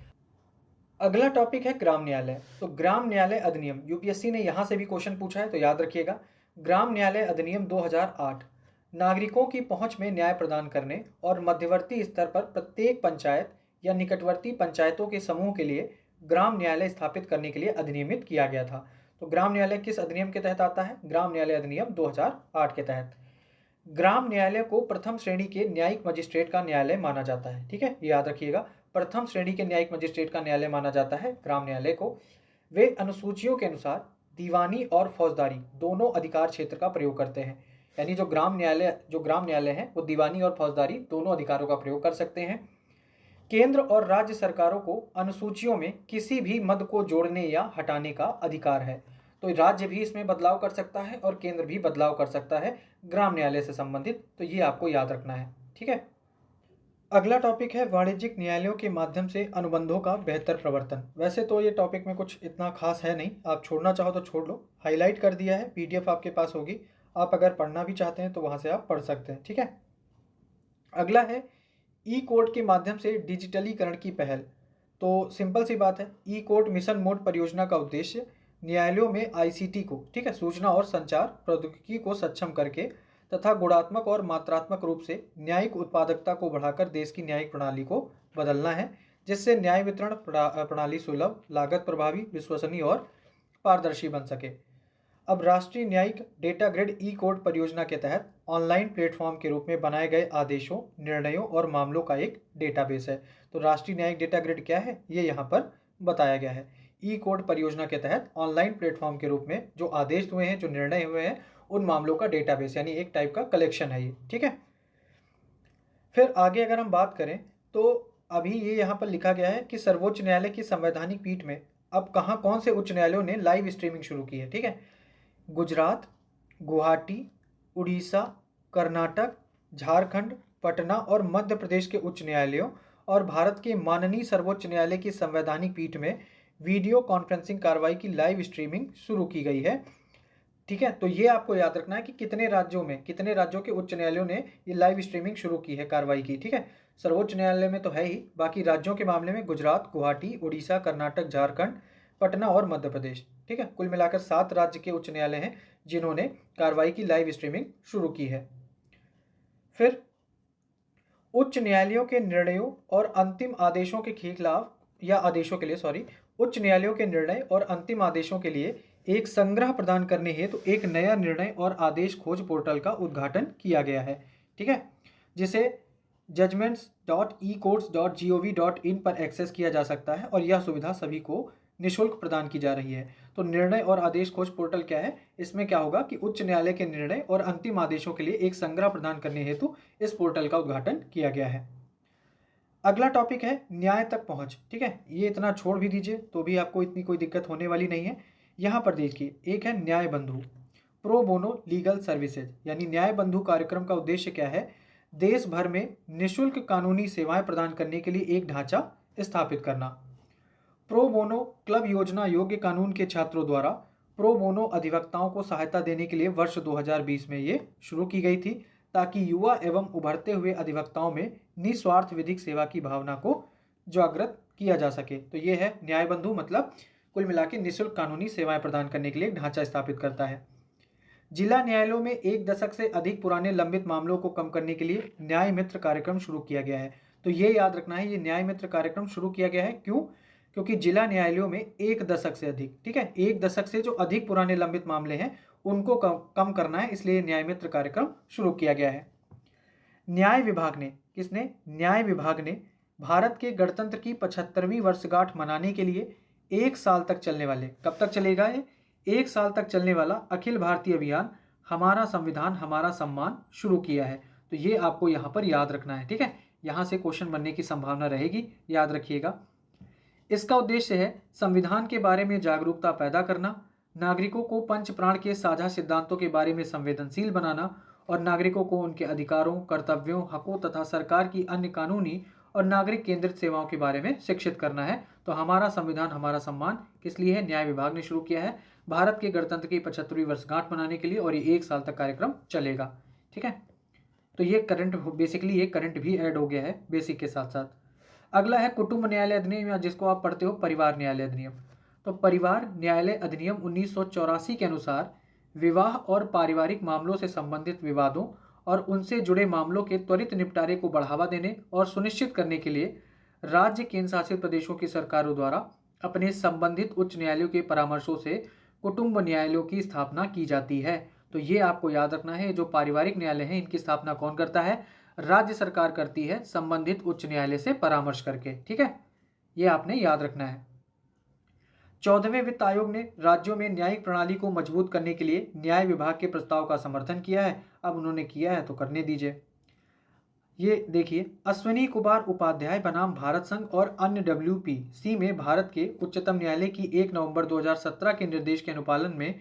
अगला टॉपिक है ग्राम न्यायालय। तो ग्राम न्यायालय अधिनियम, यूपीएससी ने यहां से भी क्वेश्चन पूछा है तो याद रखिएगा। ग्राम न्यायालय अधिनियम 2008 नागरिकों की पहुंच में न्याय प्रदान करने और मध्यवर्ती स्तर पर प्रत्येक पंचायत या निकटवर्ती पंचायतों के समूह के लिए ग्राम न्यायालय स्थापित करने के लिए अधिनियमित किया गया था। तो ग्राम न्यायालय किस अधिनियम के तहत आता है? ग्राम न्यायालय अधिनियम 2008 के तहत। ग्राम न्यायालय को प्रथम श्रेणी के न्यायिक मजिस्ट्रेट का न्यायालय माना जाता है, ठीक है, ये याद रखिएगा। प्रथम श्रेणी के न्यायिक मजिस्ट्रेट का न्यायालय माना जाता है ग्राम न्यायालय को। वे अनुसूचियों के अनुसार दीवानी और फौजदारी दोनों अधिकार क्षेत्र का प्रयोग करते हैं। यानी जो ग्राम न्यायालय है वो दीवानी और फौजदारी दोनों अधिकारों का प्रयोग कर सकते हैं। केंद्र और राज्य सरकारों को अनुसूचियों में किसी भी मद को जोड़ने या हटाने का अधिकार है। तो राज्य भी इसमें बदलाव कर सकता है और केंद्र भी बदलाव कर सकता है ग्राम न्यायालय से संबंधित। तो ये आपको याद रखना है, ठीक है। अगला टॉपिक है वाणिज्यिक न्यायालयों के माध्यम से अनुबंधों का बेहतर प्रवर्तन। वैसे तो ये टॉपिक में कुछ इतना खास है नहीं, आप छोड़ना चाहो तो छोड़ लो, हाईलाइट कर दिया है, PDF आपके पास होगी, आप अगर पढ़ना भी चाहते हैं तो वहाँ से आप पढ़ सकते हैं, ठीक है। अगला है ई-कोर्ट के माध्यम से डिजिटलीकरण की पहल। तो सिंपल सी बात है, ई-कोर्ट मिशन मोड परियोजना का उद्देश्य न्यायालयों में ICT को, ठीक है, सूचना और संचार प्रौद्योगिकी को सक्षम करके तथा गुणात्मक और मात्रात्मक रूप से न्यायिक उत्पादकता को बढ़ाकर देश की न्यायिक प्रणाली को बदलना है, जिससे न्याय वितरण प्रणाली सुलभ, लागत प्रभावी, विश्वसनीय और पारदर्शी बन सके। अब राष्ट्रीय न्यायिक डेटा ग्रिड ई-कोर्ट परियोजना के तहत ऑनलाइन प्लेटफॉर्म के रूप में बनाए गए आदेशों, निर्णयों और मामलों का एक डेटाबेस है। तो राष्ट्रीय न्यायिक डेटा ग्रिड क्या है ये यहाँ पर बताया गया है। ई-कोर्ट परियोजना के तहत ऑनलाइन प्लेटफॉर्म के रूप में जो आदेश हुए हैं, जो निर्णय हुए हैं, उन मामलों का डेटाबेस यानी एक टाइप का कलेक्शन है ये, ठीक है। फिर आगे अगर हम बात करें तो अभी ये यहाँ पर लिखा गया है कि सर्वोच्च न्यायालय की संवैधानिक पीठ में अब कौन से उच्च न्यायालयों ने लाइव स्ट्रीमिंग शुरू की है, ठीक है। गुजरात, गुवाहाटी, उड़ीसा, कर्नाटक, झारखंड, पटना और मध्य प्रदेश के उच्च न्यायालयों और भारत के माननीय सर्वोच्च न्यायालय की संवैधानिक पीठ में वीडियो कॉन्फ्रेंसिंग कार्रवाई की लाइव स्ट्रीमिंग शुरू की गई है, ठीक है। तो ये आपको याद रखना है कि कितने राज्यों के उच्च न्यायालयों ने ये लाइव स्ट्रीमिंग शुरू की है कार्रवाई की, ठीक है। सर्वोच्च न्यायालय में तो है ही, बाकी राज्यों के मामले में गुजरात, गुवाहाटी, उड़ीसा, कर्नाटक, झारखंड, पटना और मध्य प्रदेश, ठीक है। कुल मिलाकर 7 राज्य के उच्च न्यायालय हैं जिन्होंने कार्रवाई की लाइव स्ट्रीमिंग शुरू की है। फिर उच्च न्यायालयों के निर्णयों और अंतिम आदेशों के खिलाफ या आदेशों के लिए उच्च न्यायालयों के निर्णय और अंतिम आदेशों के लिए एक संग्रह प्रदान करने हेतु एक नया निर्णय और आदेश खोज पोर्टल का उद्घाटन किया गया है, ठीक है, जिसे judgments.ecourts.gov.in पर एक्सेस किया जा सकता है और यह सुविधा सभी को निःशुल्क प्रदान की जा रही है। तो निर्णय और आदेश खोज पोर्टल क्या है? इसमें क्या होगा कि उच्च न्यायालय के निर्णय और अंतिम आदेशों के लिए एक संग्रह प्रदान करने हेतु इस पोर्टल का उद्घाटन किया गया है। अगला टॉपिक है न्याय तक पहुंच, ठीक है। ये इतना छोड़ भी दीजिए तो भी आपको इतनी कोई दिक्कत होने वाली नहीं है। यहाँ पर देखिए, एक है न्याय बंधु, प्रो बोनो लीगल सर्विसेज, यानी न्याय बंधु कार्यक्रम का उद्देश्य क्या है? देश भर में निःशुल्क कानूनी सेवाएं प्रदान करने के लिए एक ढांचा स्थापित करना। प्रो बोनो क्लब योजना योग्य कानून के छात्रों द्वारा प्रो बोनो अधिवक्ताओं को सहायता देने के लिए वर्ष 2020 में ये शुरू की गई थी, ताकि युवा एवं उभरते हुए अधिवक्ताओं में निस्वार्थ विधिक सेवा की भावना को जागृत किया जा सके। तो ये है न्याय बंधु, मतलब कुल मिला के निःशुल्क कानूनी सेवाएं प्रदान करने के लिए एक ढांचा स्थापित करता है। जिला न्यायालयों में 1 दशक से अधिक पुराने लंबित मामलों को कम करने के लिए न्याय मित्र कार्यक्रम शुरू किया गया है। तो ये याद रखना है, ये न्याय मित्र कार्यक्रम शुरू किया गया है क्यों? क्योंकि जिला न्यायालयों में 1 दशक से अधिक, ठीक है, 1 दशक से जो अधिक पुराने लंबित मामले हैं उनको कम करना है, इसलिए न्याय मित्र कार्यक्रम शुरू किया गया है। न्याय विभाग ने, किसने? न्याय विभाग ने भारत के गणतंत्र की 75वीं वर्षगांठ मनाने के लिए 1 साल तक चलने वाले, कब तक चलेगा ये? 1 साल तक चलने वाला अखिल भारतीय अभियान हमारा संविधान हमारा सम्मान शुरू किया है। तो ये आपको यहाँ पर याद रखना है, ठीक है, यहाँ से क्वेश्चन बनने की संभावना रहेगी, याद रखिएगा। इसका उद्देश्य है संविधान के बारे में जागरूकता पैदा करना, नागरिकों को पंच प्राण के साझा सिद्धांतों के बारे में संवेदनशील बनाना और नागरिकों को उनके अधिकारों, कर्तव्यों, हकों तथा सरकार की अन्य कानूनी और नागरिक केंद्रित सेवाओं के बारे में शिक्षित करना है। तो हमारा संविधान हमारा सम्मान किस लिए है? न्याय विभाग ने शुरू किया है भारत के गणतंत्र की 75वीं वर्षगांठ मनाने के लिए, और ये 1 साल तक कार्यक्रम चलेगा, ठीक है। तो ये करंट, बेसिकली ये करंट भी ऐड हो गया है बेसिक के साथ साथ। अगला है कुटुंब न्यायालय अधिनियम, या जिसको आप पढ़ते हो परिवार न्यायालय अधिनियम। तो परिवार न्यायालय अधिनियम 1984 के अनुसार विवाह और पारिवारिक मामलों से संबंधित विवादों और उनसे जुड़े मामलों के त्वरित निपटारे को बढ़ावा देने और सुनिश्चित करने के लिए राज्य केंद्र शासित प्रदेशों की सरकारों द्वारा अपने संबंधित उच्च न्यायालयों के परामर्शों से कुटुंब न्यायालयों की स्थापना की जाती है। तो ये आपको याद रखना है, जो पारिवारिक न्यायालय है इनकी स्थापना कौन करता है? राज्य सरकार करती है संबंधित उच्च न्यायालय से परामर्श करके, ठीक है, ये आपने याद रखना है। 14वें वित्त आयोग ने राज्यों में न्यायिक प्रणाली को मजबूत करने के लिए न्याय विभाग के प्रस्ताव का समर्थन किया है। अब उन्होंने किया है तो करने दीजिए। ये देखिए, अश्विनी कुमार उपाध्याय बनाम भारत संघ और अन्य WPC में भारत के उच्चतम न्यायालय की 1 नवंबर 2017 के निर्देश के अनुपालन में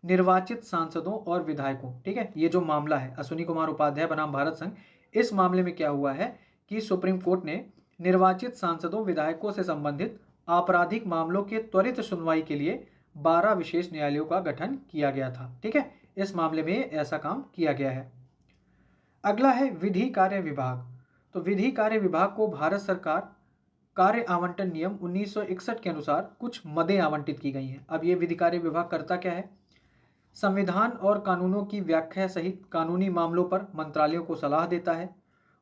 निर्वाचित सांसदों और विधायकों, ठीक है, ये जो मामला है अश्विनी कुमार उपाध्याय बनाम भारत संघ, इस मामले में क्या हुआ है कि सुप्रीम कोर्ट ने निर्वाचित सांसदों विधायकों से संबंधित आपराधिक मामलों के त्वरित सुनवाई के लिए 12 विशेष न्यायालयों का गठन किया गया था, ठीक है, इस मामले में ऐसा काम किया गया है। अगला है विधि कार्य विभाग। तो विधि कार्य विभाग को भारत सरकार कार्य आवंटन नियम 1961 के अनुसार कुछ मदें आवंटित की गई हैं। अब ये विधि कार्य विभाग करता क्या है? संविधान और कानूनों की व्याख्या सहित कानूनी मामलों पर मंत्रालयों को सलाह देता है।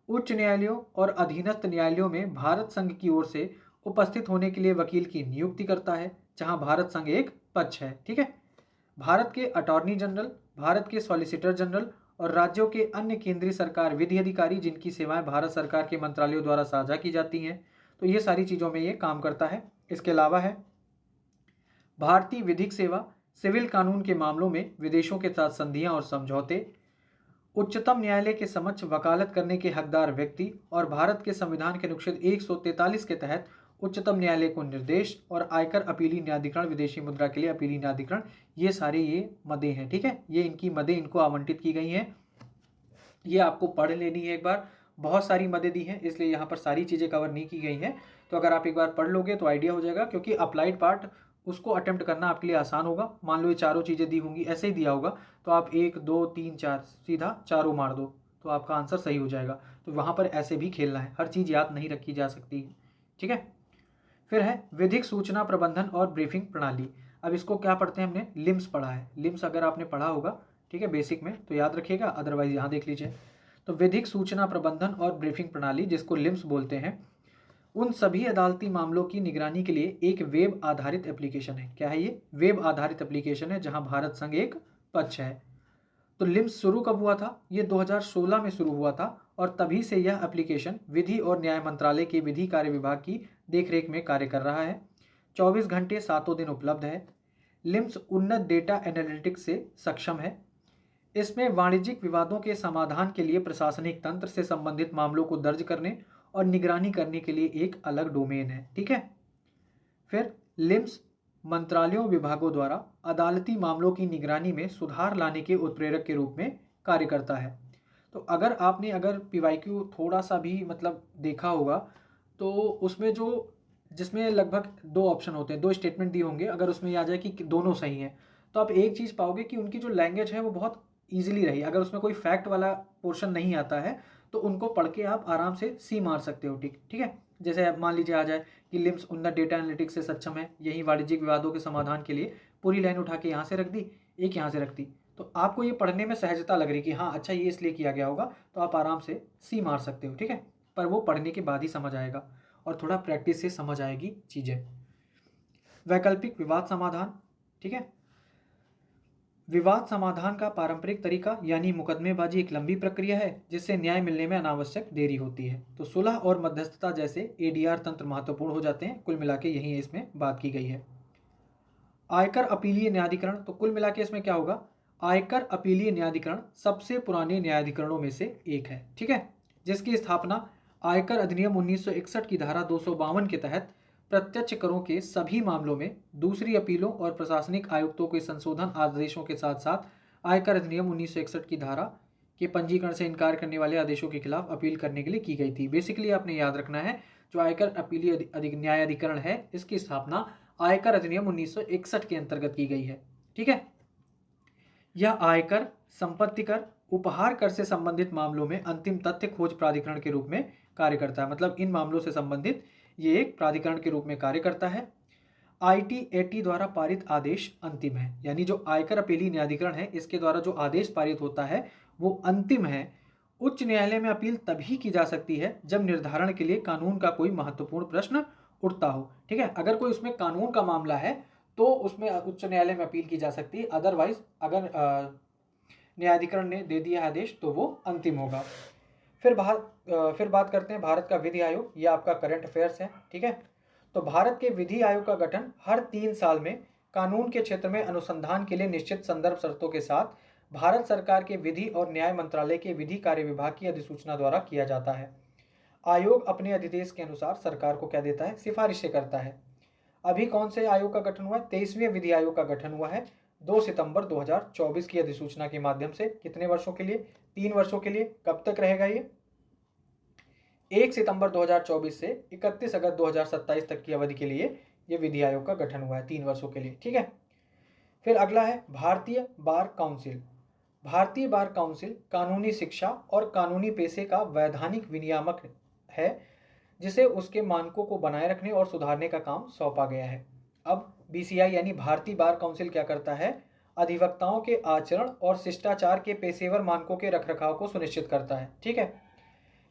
उच्च न्यायालयों और अधीनस्थ न्यायालयों में भारत संघ की ओर से उपस्थित होने के लिए वकील की नियुक्ति करता है, जहां भारत संघ एक पक्ष है, ठीक है। भारत के अटॉर्नी जनरल, भारत के सॉलिसिटर जनरल और राज्यों के अन्य केंद्रीय सरकार विधि अधिकारी जिनकी सेवाएं भारत सरकार के मंत्रालयों द्वारा साझा की जाती हैं, तो ये सारी चीज़ों में ये काम करता है। इसके अलावा है भारतीय विधिक सेवा, सिविल कानून के मामलों में विदेशों के साथ संधियां और समझौते, उच्चतम न्यायालय के समक्ष वकालत करने के हकदार व्यक्ति और भारत के संविधान के अनुच्छेद 143 के तहत उच्चतम न्यायालय को निर्देश और आयकर अपीली न्यायाधिकरण, विदेशी मुद्रा के लिए अपीली न्यायाधिकरण, ये सारे ये मदें हैं, ठीक है, ये इनकी मदें इनको आवंटित की गई हैं। ये आपको पढ़ लेनी है एक बार, बहुत सारी मदें दी हैं इसलिए यहाँ पर सारी चीज़ें कवर नहीं की गई हैं। तो अगर आप एक बार पढ़ लोगे तो आइडिया हो जाएगा, क्योंकि अप्लाइड पार्ट उसको अटेम्प्ट करना आपके लिए आसान होगा। मान लो ये चारों चीज़ें दी होंगी, ऐसे ही दिया होगा तो आप 1 2 3 4 सीधा चारों मार दो तो आपका आंसर सही हो जाएगा। तो वहाँ पर ऐसे भी खेलना है, हर चीज़ याद नहीं रखी जा सकती, ठीक है। फिर है विधिक सूचना प्रबंधन और ब्रीफिंग प्रणाली। अब इसको क्या पढ़ते हैं? हमने लिम्स पढ़ा है। लिम्स अगर आपने पढ़ा होगा, ठीक है, बेसिक में, तो याद रखिएगा, अदरवाइज यहाँ देख लीजिए। तो विधिक सूचना प्रबंधन और ब्रीफिंग प्रणाली, जिसको लिम्स बोलते हैं, उन सभी अदालती मामलों की निगरानी के लिए एक वेब आधारित एप्लीकेशन है। क्या है ये? वेब आधारित एप्लीकेशन है, जहां भारत संघ एक पक्ष है। तो लिम्स शुरू कब हुआ था? ये 2016 में शुरू हुआ था और तभी से यह एप्लीकेशन विधि और न्याय मंत्रालय के विधि कार्य विभाग की देखरेख में कार्य कर रहा है। 24 घंटे 7 दिन उपलब्ध है। लिम्स उन्नत डेटा एनालिटिक्स से सक्षम है। इसमें वाणिज्यिक विवादों के समाधान के लिए प्रशासनिक तंत्र से संबंधित मामलों को दर्ज करने और निगरानी करने के लिए एक अलग डोमेन है, ठीक है। फिर लिम्स मंत्रालयों विभागों द्वारा अदालती मामलों की निगरानी में सुधार लाने के उत्प्रेरक के रूप में कार्य करता है। तो अगर आपने PYQ थोड़ा सा भी मतलब देखा होगा तो उसमें जिसमें लगभग 2 ऑप्शन होते हैं, 2 स्टेटमेंट दिए होंगे, अगर उसमें आ जाए कि दोनों सही हैं तो आप एक चीज़ पाओगे कि उनकी जो लैंग्वेज है वो बहुत ईजिली रही। अगर उसमें कोई फैक्ट वाला पोर्शन नहीं आता है तो उनको पढ़ के आप आराम से सी मार सकते हो, ठीक है। जैसे मान लीजिए आ जाए कि लिम्स उन्नत डेटा एनालिटिक्स से सक्षम है, यही वाणिज्यिक विवादों के समाधान के लिए, पूरी लाइन उठा के यहाँ से रख दी, एक यहाँ से रख दी, तो आपको ये पढ़ने में सहजता लग रही कि हाँ अच्छा ये इसलिए किया गया होगा, तो आप आराम से सी मार सकते हो, ठीक है। पर वो पढ़ने के बाद ही समझ आएगा और थोड़ा प्रैक्टिस से समझ आएगी चीज़ें। वैकल्पिक विवाद समाधान, ठीक है। विवाद समाधान का पारंपरिक तरीका यानी मुकदमेबाजी एक लंबी प्रक्रिया है जिससे न्याय मिलने में अनावश्यक देरी होती है। तो सुलह और मध्यस्थता जैसे एडीआर तंत्र महत्वपूर्ण हो जाते हैं। कुल मिला के यही इसमें बात की गई है। आयकर अपीलीय न्यायाधिकरण, तो कुल मिला के इसमें क्या होगा, आयकर अपीलीय न्यायाधिकरण सबसे पुराने न्यायाधिकरणों में से एक है, ठीक है, जिसकी स्थापना आयकर अधिनियम 1961 की धारा 252 के तहत प्रत्यक्ष करों के सभी मामलों में दूसरी अपीलों और प्रशासनिक आयुक्तों के संशोधन आदेशों के साथ साथ आयकर अधिनियम 1961 की धारा के पंजीकरण से इनकार करने वाले आदेशों के खिलाफ अपील करने के लिए की गई थी। बेसिकली आपने याद रखना है, जो आयकर अपीलीय न्यायाधिकरण है इसकी स्थापना आयकर अधिनियम 1961 के अंतर्गत की गई है, ठीक है। यह आयकर, संपत्ति कर, उपहार कर से संबंधित मामलों में अंतिम तथ्य खोज प्राधिकरण के रूप में कार्य करता है। मतलब इन मामलों से संबंधित ये एक प्राधिकरण के रूप में कार्य करता है। ITAT द्वारा पारित आदेश अंतिम है, यानी जो आयकर अपीलीय न्यायाधिकरण है इसके द्वारा जो आदेश पारित होता है वो अंतिम है। उच्च न्यायालय में अपील तभी की जा सकती है जब निर्धारण के लिए कानून का कोई महत्वपूर्ण प्रश्न उठता हो, ठीक है। अगर कोई उसमें कानून का मामला है तो उसमें उच्च न्यायालय में अपील की जा सकती है, अदरवाइज अगर न्यायाधिकरण ने दे दिया आदेश तो वो अंतिम होगा। फिर बात करते हैं भारत का विधि आयोग। ये आपका करंट अफेयर्स है, ठीक है। तो भारत के विधि आयोग का गठन हर 3 साल में कानून के क्षेत्र में अनुसंधान के लिए निश्चित संदर्भ शर्तों के साथ भारत सरकार के विधि और न्याय मंत्रालय के विधि कार्य विभाग की अधिसूचना द्वारा किया जाता है। आयोग अपने अधिदेश के अनुसार सरकार को क्या देता है, सिफारिशें करता है। अभी कौन से आयोग का गठन हुआ है, 23वें विधि आयोग का गठन हुआ है 2 सितंबर 2024 की अधिसूचना के माध्यम से। कितने वर्षों के लिए, 3 वर्षों के लिए। कब तक रहेगा ये, 1 सितंबर 2024 से 31 अगस्त 2027 तक की अवधि के लिए ये विधि आयोग का गठन हुआ है, 3 वर्षों के लिए, ठीक है। फिर अगला है भारतीय बार काउंसिल। भारतीय बार काउंसिल कानूनी शिक्षा और कानूनी पेशे का वैधानिक विनियामक है जिसे उसके मानकों को बनाए रखने और सुधारने का काम सौंपा गया है। अब BCI यानी भारतीय बार काउंसिल क्या करता है, अधिवक्ताओं के आचरण और शिष्टाचार के पेशेवर मानकों के रखरखाव को सुनिश्चित करता है, ठीक है।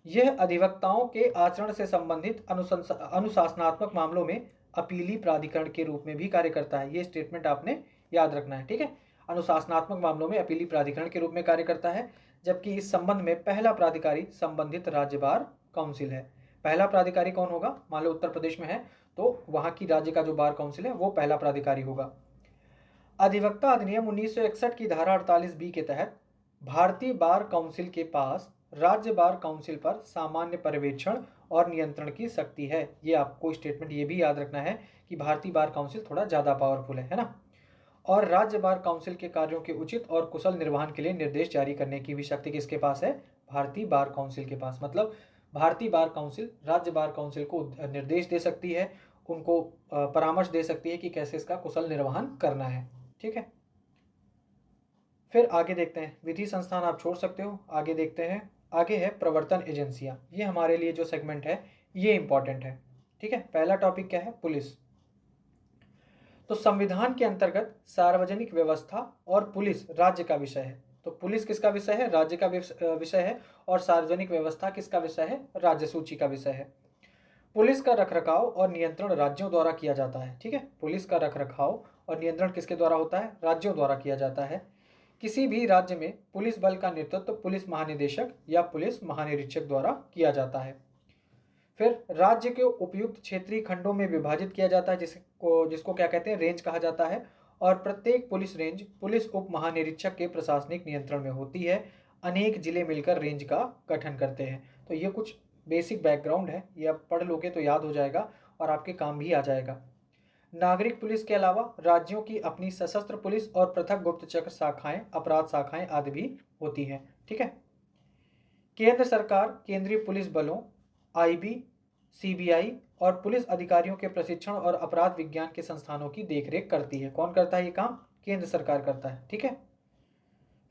यह अधिवक्ताओं के आचरण से संबंधित अनुशासनात्मक मामलों में अपीली प्राधिकरण के रूप में भी कार्य करता है। ये स्टेटमेंट आपने याद रखना है, ठीक है। अनुशासनात्मक मामलों में अपीली प्राधिकरण के रूप में कार्य करता है, जबकि इस संबंध में पहला प्राधिकारी संबंधित राज्य बार काउंसिल है। पहला प्राधिकारी कौन होगा, मान लो उत्तर प्रदेश में है तो वहां की राज्य का जो बार काउंसिल है वो पहला प्राधिकारी होगा। अधिवक्ता अधिनियम 1961 की धारा 48B के तहत भारतीय बार काउंसिल के पास राज्य बार काउंसिल पर सामान्य पर्यवेक्षण और नियंत्रण की शक्ति है। ये आपको स्टेटमेंट ये भी याद रखना है कि भारतीय बार काउंसिल थोड़ा ज़्यादा पावरफुल है ना। और राज्य बार काउंसिल के कार्यों के उचित और कुशल निर्वहन के लिए निर्देश जारी करने की भी शक्ति किसके पास है, भारतीय बार काउंसिल के पास। मतलब भारतीय बार काउंसिल राज्य बार काउंसिल को निर्देश दे सकती है, उनको परामर्श दे सकती है कि कैसे इसका कुशल निर्वहन करना है, ठीक है। फिर आगे देखते हैं, विधि संस्थान आप छोड़ सकते हो, आगे देखते हैं। आगे है प्रवर्तन एजेंसियां। ये हमारे लिए जो सेगमेंट है ये इंपॉर्टेंट है, ठीक है। पहला टॉपिक क्या है, पुलिस। तो संविधान के अंतर्गत सार्वजनिक व्यवस्था और पुलिस राज्य का विषय है। तो पुलिस किसका विषय है, राज्य का विषय है, और सार्वजनिक व्यवस्था किसका विषय है, राज्य सूची का विषय है। पुलिस का रखरखाव और नियंत्रण राज्यों द्वारा किया जाता है, ठीक है। पुलिस का रखरखाव और नियंत्रण किसके द्वारा होता है, राज्यों द्वारा किया जाता है। किसी भी राज्य में पुलिस बल का नेतृत्व पुलिस महानिदेशक या पुलिस महानिरीक्षक द्वारा किया जाता है। फिर राज्य के उपयुक्त क्षेत्रीय खंडों में विभाजित किया जाता है, जिसको क्या कहते हैं, रेंज कहा जाता है। और प्रत्येक पुलिस रेंज पुलिस उप महानिरीक्षक के प्रशासनिक नियंत्रण में होती है। अनेक जिले मिलकर रेंज का गठन करते हैं। तो ये कुछ बेसिक बैकग्राउंड है, ये आप पढ़ लोगे तो याद हो जाएगा और आपके काम भी आ जाएगा। नागरिक पुलिस के अलावा राज्यों की अपनी सशस्त्र पुलिस और पृथक गुप्तचर शाखाएं, अपराध शाखाएं आदि भी होती हैं, ठीक है। केंद्र सरकार केंद्रीय पुलिस बलों, IB, CBI और पुलिस अधिकारियों के प्रशिक्षण और अपराध विज्ञान के संस्थानों की देखरेख करती है। कौन करता है ये काम, केंद्र सरकार करता है, ठीक है।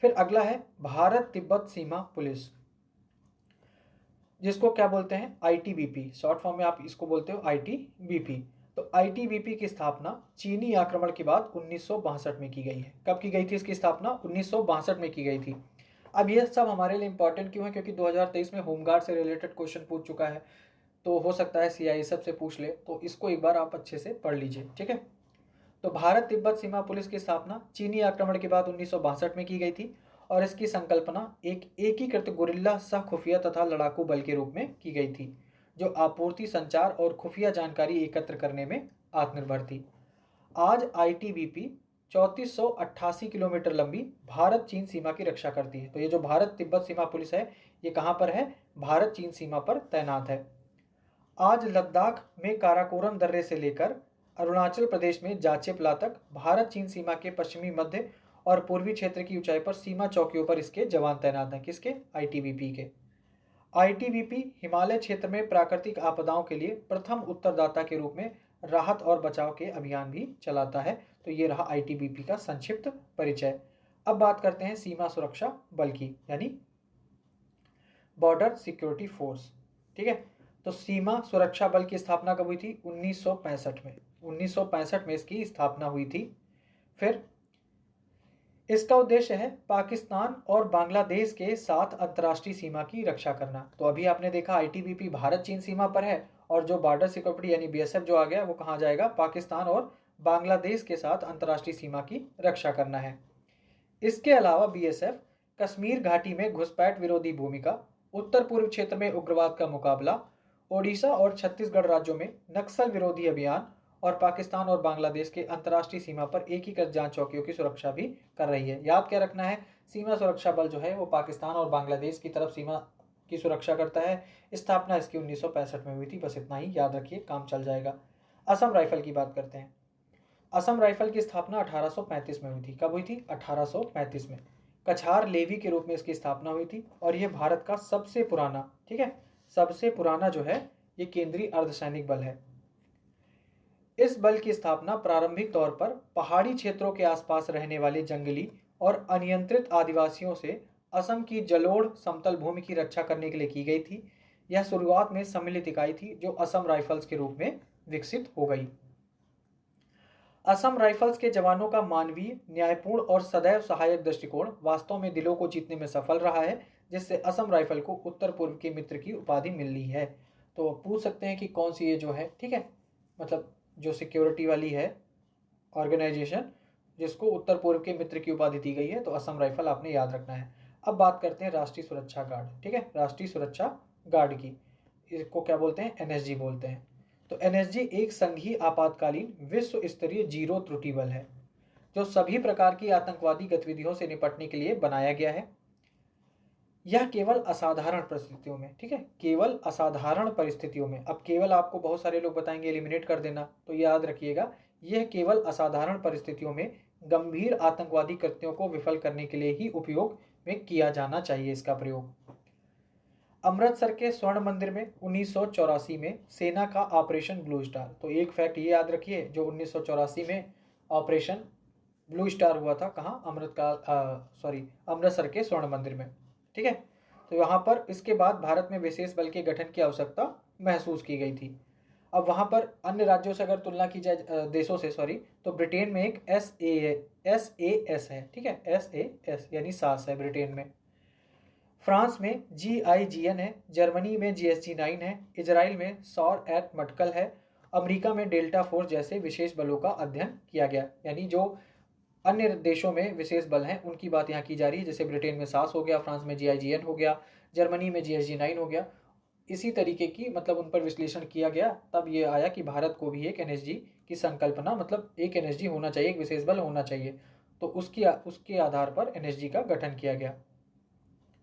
फिर अगला है भारत तिब्बत सीमा पुलिस, जिसको क्या बोलते हैं, ITBP, शॉर्ट फॉर्म में आप इसको बोलते हो ITBP। तो आईटीबीपी की स्थापना चीनी आक्रमण के बाद 1962 में की गई है। कब की गई थी इसकी स्थापना? 1962 में की गई थी। अब यह सब हमारे लिए इंपॉर्टेंट क्यों है? क्योंकि 2023 में होमगार्ड से रिलेटेड क्वेश्चन पूछ चुका है, तो हो सकता है सीआईएसएफ से पूछ ले, तो इसको एक बार आप अच्छे से पढ़ लीजिए, ठीक है। तो भारत तिब्बत सीमा पुलिस की स्थापना चीनी आक्रमण के बाद 1962 में की गई थी और इसकी संकल्पना एक एकीकृत गुरिल्ला सह खुफिया तथा लड़ाकू बल के रूप में की गई थी, जो आपूर्ति, संचार और खुफिया जानकारी एकत्र करने में आत्मनिर्भर थी। आज आईटीबीपी 3488 किलोमीटर लंबी भारत चीन सीमा की रक्षा करती है। तो ये जो भारत तिब्बत सीमा पुलिस है, ये कहाँ पर है? भारत चीन सीमा पर तैनात है। आज लद्दाख में काराकोरम दर्रे से लेकर अरुणाचल प्रदेश में जाचेपला तक भारत चीन सीमा के पश्चिमी, मध्य और पूर्वी क्षेत्र की ऊंचाई पर सीमा चौकियों पर इसके जवान तैनात हैं। किसके? आईटीबीपी के। आईटीबीपी हिमालय क्षेत्र में प्राकृतिक आपदाओं के लिए प्रथम उत्तरदाता के रूप में राहत और बचाव के अभियान भी चलाता है। तो ये रहा आईटीबीपी का संक्षिप्त परिचय। अब बात करते हैं सीमा सुरक्षा बल की, यानी बॉर्डर सिक्योरिटी फोर्स, ठीक है। तो सीमा सुरक्षा बल की स्थापना कब हुई थी? 1965 में। 1965 में इसकी स्थापना हुई थी। फिर इसका उद्देश्य है पाकिस्तान और बांग्लादेश के साथ अंतर्राष्ट्रीय सीमा की रक्षा करना। तो अभी आपने देखा आईटीबीपी भारत चीन सीमा पर है और जो बॉर्डर सिक्योरिटी यानी बीएसएफ जो आ गया वो कहाँ जाएगा? पाकिस्तान और बांग्लादेश के साथ अंतर्राष्ट्रीय सीमा की रक्षा करना है। इसके अलावा बीएसएफ कश्मीर घाटी में घुसपैठ विरोधी भूमिका, उत्तर पूर्व क्षेत्र में उग्रवाद का मुकाबला, ओडिशा और छत्तीसगढ़ राज्यों में नक्सल विरोधी अभियान और पाकिस्तान और बांग्लादेश के अंतर्राष्ट्रीय सीमा पर एकीकृत जांच चौकियों की सुरक्षा भी कर रही है। याद क्या रखना है? सीमा सुरक्षा बल जो है वो पाकिस्तान और बांग्लादेश की तरफ सीमा की सुरक्षा करता है। स्थापना इसकी 1965 में हुई थी, बस इतना ही याद रखिए, काम चल जाएगा। असम राइफल की बात करते हैं। असम राइफल की स्थापना 1835 में हुई थी। कब हुई थी? 1835 में। कछार लेवी के रूप में इसकी स्थापना हुई थी और यह भारत का सबसे पुराना, ठीक है, सबसे पुराना जो है ये केंद्रीय अर्धसैनिक बल है। इस बल की स्थापना प्रारंभिक तौर पर पहाड़ी क्षेत्रों के आसपास रहने वाले जंगली और अनियंत्रित आदिवासियों से असम की जलोढ़ समतल भूमि की रक्षा करने के लिए की गई थी। यह शुरुआत में सम्मिलित इकाई थी जो असम राइफल्स के रूप में विकसित हो गई। असम राइफल्स के जवानों का मानवीय, न्यायपूर्ण और सदैव सहायक दृष्टिकोण वास्तव में दिलों को जीतने में सफल रहा है, जिससे असम राइफल को उत्तर पूर्व के मित्र की उपाधि मिली है। तो पूछ सकते हैं कि कौन सी ये जो है, ठीक है, मतलब जो सिक्योरिटी वाली है ऑर्गेनाइजेशन जिसको उत्तर पूर्व के मित्र की उपाधि दी गई है, तो असम राइफल आपने याद रखना है। अब बात करते हैं राष्ट्रीय सुरक्षा गार्ड, ठीक है, राष्ट्रीय सुरक्षा गार्ड की। इसको क्या बोलते हैं? एनएसजी बोलते हैं। तो एनएसजी एक संघीय आपातकालीन विश्व स्तरीय जीरो त्रुटि बल है जो सभी प्रकार की आतंकवादी गतिविधियों से निपटने के लिए बनाया गया है। यह केवल असाधारण परिस्थितियों में, ठीक है, केवल असाधारण परिस्थितियों में, अब केवल आपको बहुत सारे लोग बताएंगे एलिमिनेट कर देना, तो याद रखिएगा यह केवल असाधारण परिस्थितियों में गंभीर आतंकवादी कृत्यों को विफल करने के लिए ही उपयोग में किया जाना चाहिए इसका प्रयोग। अमृतसर के स्वर्ण मंदिर में 1984 में सेना का ऑपरेशन ब्लू स्टार, तो एक फैक्ट ये याद रखिए, जो 1984 में ऑपरेशन ब्लू स्टार हुआ था, कहाँ? अमृतसर के स्वर्ण मंदिर में, ठीक है। तो यहाँ पर इसके बाद भारत में विशेष बल के गठन की आवश्यकता महसूस की गई थी। अब वहाँ पर अन्य राज्यों से अगर तुलना की जाए, देशों से सॉरी, तो ब्रिटेन में एक SAS है, ठीक है, SAS यानी सास है ब्रिटेन में। फ्रांस में GIGN है, जर्मनी में GSG-9 है, इजराइल में सौर एट मटकल है, अमेरिका में डेल्टा फोर्स जैसे विशेष बलों का अध्ययन किया गया। यानी जो अन्य देशों में विशेष बल हैं उनकी बात यहाँ की जा रही है, जैसे ब्रिटेन में सास हो गया, फ्रांस में GIGN हो गया, जर्मनी में GSG-9 हो गया। इसी तरीके की मतलब उन पर विश्लेषण किया गया, तब ये आया कि भारत को भी एक एनएसजी की संकल्पना, मतलब एक एनएसजी होना चाहिए, एक विशेष बल होना चाहिए, तो उसके आधार पर एनएसजी का गठन किया गया।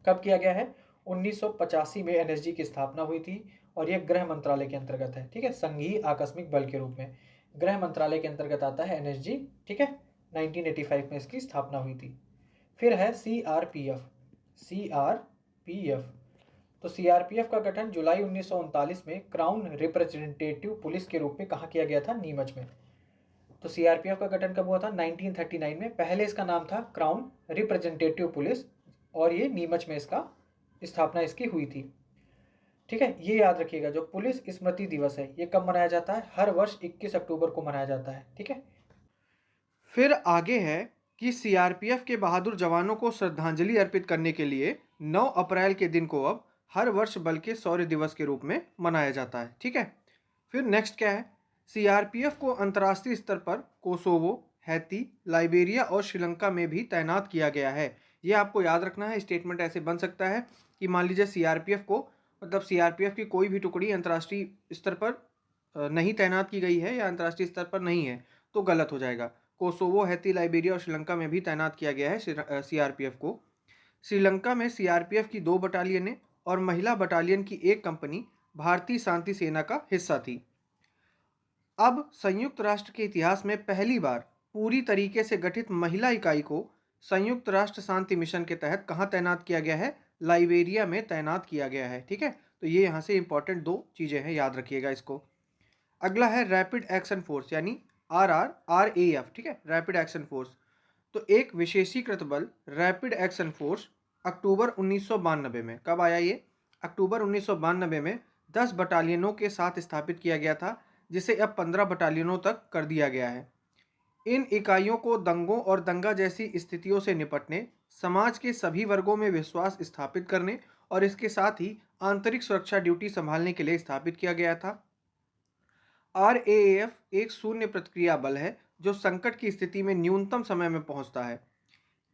कब किया गया है? 1985 में एनएसजी की स्थापना हुई थी और यह गृह मंत्रालय के अंतर्गत है, ठीक है, संघीय आकस्मिक बल के रूप में गृह मंत्रालय के अंतर्गत आता है एनएसजी, ठीक है। 1985 में इसकी स्थापना हुई थी। फिर है सीआरपीएफ। तो सीआरपीएफ का गठन जुलाई 1939 में क्राउन रिप्रेजेंटेटिव पुलिस के रूप में कहाँ किया गया था? नीमच में। तो सीआरपीएफ का गठन कब हुआ था? 1939 में। पहले इसका नाम था क्राउन रिप्रेजेंटेटिव पुलिस और ये नीमच में इसका स्थापना इसकी हुई थी। ठीक है, ये याद रखिएगा। जो पुलिस स्मृति दिवस है ये कब मनाया जाता है? हर वर्ष 21 अक्टूबर को मनाया जाता है। ठीक है, फिर आगे है कि सीआरपीएफ के बहादुर जवानों को श्रद्धांजलि अर्पित करने के लिए 9 अप्रैल के दिन को अब हर वर्ष बल के शौर्य दिवस के रूप में मनाया जाता है। ठीक है, फिर नेक्स्ट क्या है? सीआरपीएफ को अंतर्राष्ट्रीय स्तर पर कोसोवो, हैती, लाइबेरिया और श्रीलंका में भी तैनात किया गया है। ये आपको याद रखना है। स्टेटमेंट ऐसे बन सकता है कि मान लीजिए सीआरपीएफ को, मतलब सीआरपीएफ की कोई भी टुकड़ी अंतर्राष्ट्रीय स्तर पर नहीं तैनात की गई है या अंतर्राष्ट्रीय स्तर पर नहीं है तो गलत हो जाएगा। कोसोवो, हैती, लाइबेरिया और श्रीलंका में भी तैनात किया गया है सीआरपीएफ को। श्रीलंका में सीआरपीएफ की 2 बटालियनें और महिला बटालियन की 1 कंपनी भारतीय शांति सेना का हिस्सा थी। अब संयुक्त राष्ट्र के इतिहास में पहली बार पूरी तरीके से गठित महिला इकाई को संयुक्त राष्ट्र शांति मिशन के तहत कहाँ तैनात किया गया है? लाइबेरिया में तैनात किया गया है। ठीक है, तो ये यहाँ से इंपॉर्टेंट 2 चीज़ें हैं, याद रखिएगा इसको। अगला है रैपिड एक्शन फोर्स यानी RRF। ठीक है, रैपिड एक्शन फोर्स। तो एक विशेषीकृत बल रैपिड एक्शन फोर्स अक्टूबर 1992 में, कब आया ये? अक्टूबर 1992 में 10 बटालियनों के साथ स्थापित किया गया था, जिसे अब 15 बटालियनों तक कर दिया गया है। इन इकाइयों को दंगों और दंगा जैसी स्थितियों से निपटने, समाज के सभी वर्गों में विश्वास स्थापित करने और इसके साथ ही आंतरिक सुरक्षा ड्यूटी संभालने के लिए स्थापित किया गया था। RAAF एक शून्य प्रतिक्रिया बल है जो संकट की स्थिति में न्यूनतम समय में पहुंचता है।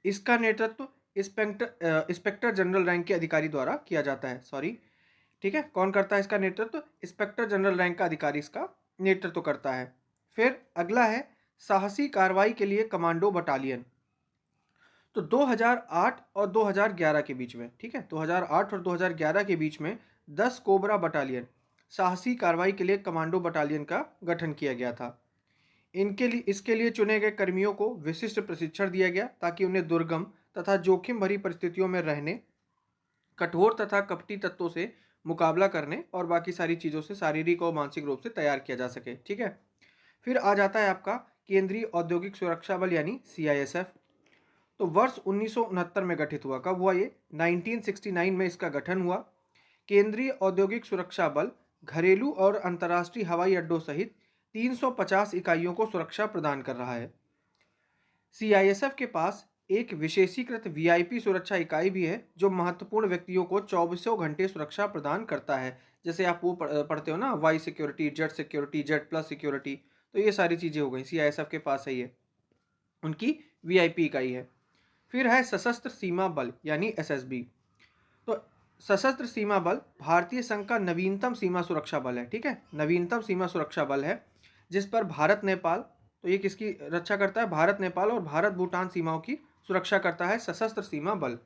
इसका नेतृत्व इंस्पेक्टर जनरल रैंक के अधिकारी द्वारा किया जाता है। ठीक है, कौन करता है इसका नेतृत्व? इंस्पेक्टर जनरल रैंक का अधिकारी इसका नेतृत्व करता है। फिर अगला है साहसी कार्रवाई के लिए कमांडो बटालियन। तो 2008 और 2011 के बीच में, ठीक है, 2008 और 2011 के बीच में 10 कोबरा बटालियन साहसी कार्रवाई के लिए कमांडो बटालियन का गठन किया गया था। इसके लिए चुने गए कर्मियों को विशिष्ट प्रशिक्षण दिया गया ताकि उन्हें दुर्गम तथा जोखिम भरी परिस्थितियों में रहने, कठोर तथा कपटी तत्वों से मुकाबला करने और बाकी सारी चीज़ों से शारीरिक और मानसिक रूप से तैयार किया जा सके। ठीक है, फिर आ जाता है आपका केंद्रीय औद्योगिक सुरक्षा बल यानी CISF। तो वर्ष 1969 में गठित हुआ। कब हुआ ये? 1969 में इसका गठन हुआ। केंद्रीय औद्योगिक सुरक्षा बल घरेलू और अंतर्राष्ट्रीय हवाई अड्डों सहित 350 इकाइयों को सुरक्षा प्रदान कर रहा है। CISF के पास एक विशेषीकृत VIP सुरक्षा इकाई भी है जो महत्वपूर्ण व्यक्तियों को 24 घंटे सुरक्षा प्रदान करता है। जैसे आप वो पढ़ते हो ना, Y security, Z plus security, तो ये सारी चीज़ें हो गई, CISF के पास है, ये उनकी VIP इकाई है। फिर है सशस्त्र सीमा बल यानी SSB। तो सशस्त्र सीमा बल भारतीय संघ का नवीनतम सीमा सुरक्षा बल है। ठीक है, नवीनतम सीमा सुरक्षा बल है जिस पर भारत नेपाल, तो ये किसकी रक्षा करता है? भारत नेपाल और भारत भूटान सीमाओं की सुरक्षा करता है सशस्त्र सीमा बल।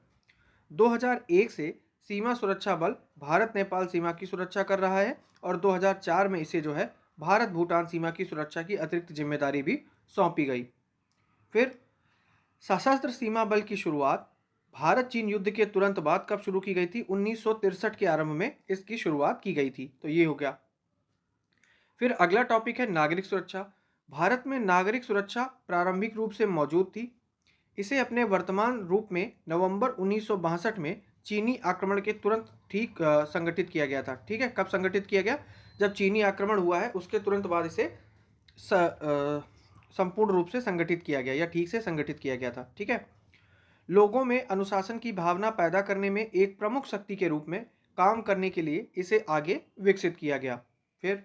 2001 से सीमा सुरक्षा बल भारत नेपाल सीमा की सुरक्षा कर रहा है और 2004 में इसे जो है भारत भूटान सीमा की सुरक्षा की अतिरिक्त जिम्मेदारी भी सौंपी गई। फिर सशस्त्र सीमा बल की शुरुआत भारत चीन युद्ध के तुरंत बाद कब शुरू की गई थी? 1963 के आरंभ में इसकी शुरुआत की गई थी। तो ये हो गया। फिर अगला टॉपिक है नागरिक सुरक्षा। भारत में नागरिक सुरक्षा प्रारंभिक रूप से मौजूद थी। इसे अपने वर्तमान रूप में नवंबर 1962 में चीनी आक्रमण के तुरंत ठीक संगठित किया गया था। ठीक है, कब संगठित किया गया? जब चीनी आक्रमण हुआ है उसके तुरंत बाद इसे संपूर्ण रूप से संगठित किया गया या ठीक से संगठित किया गया था। ठीक है, लोगों में अनुशासन की भावना पैदा करने में एक प्रमुख शक्ति के रूप में काम करने के लिए इसे आगे विकसित किया गया। फिर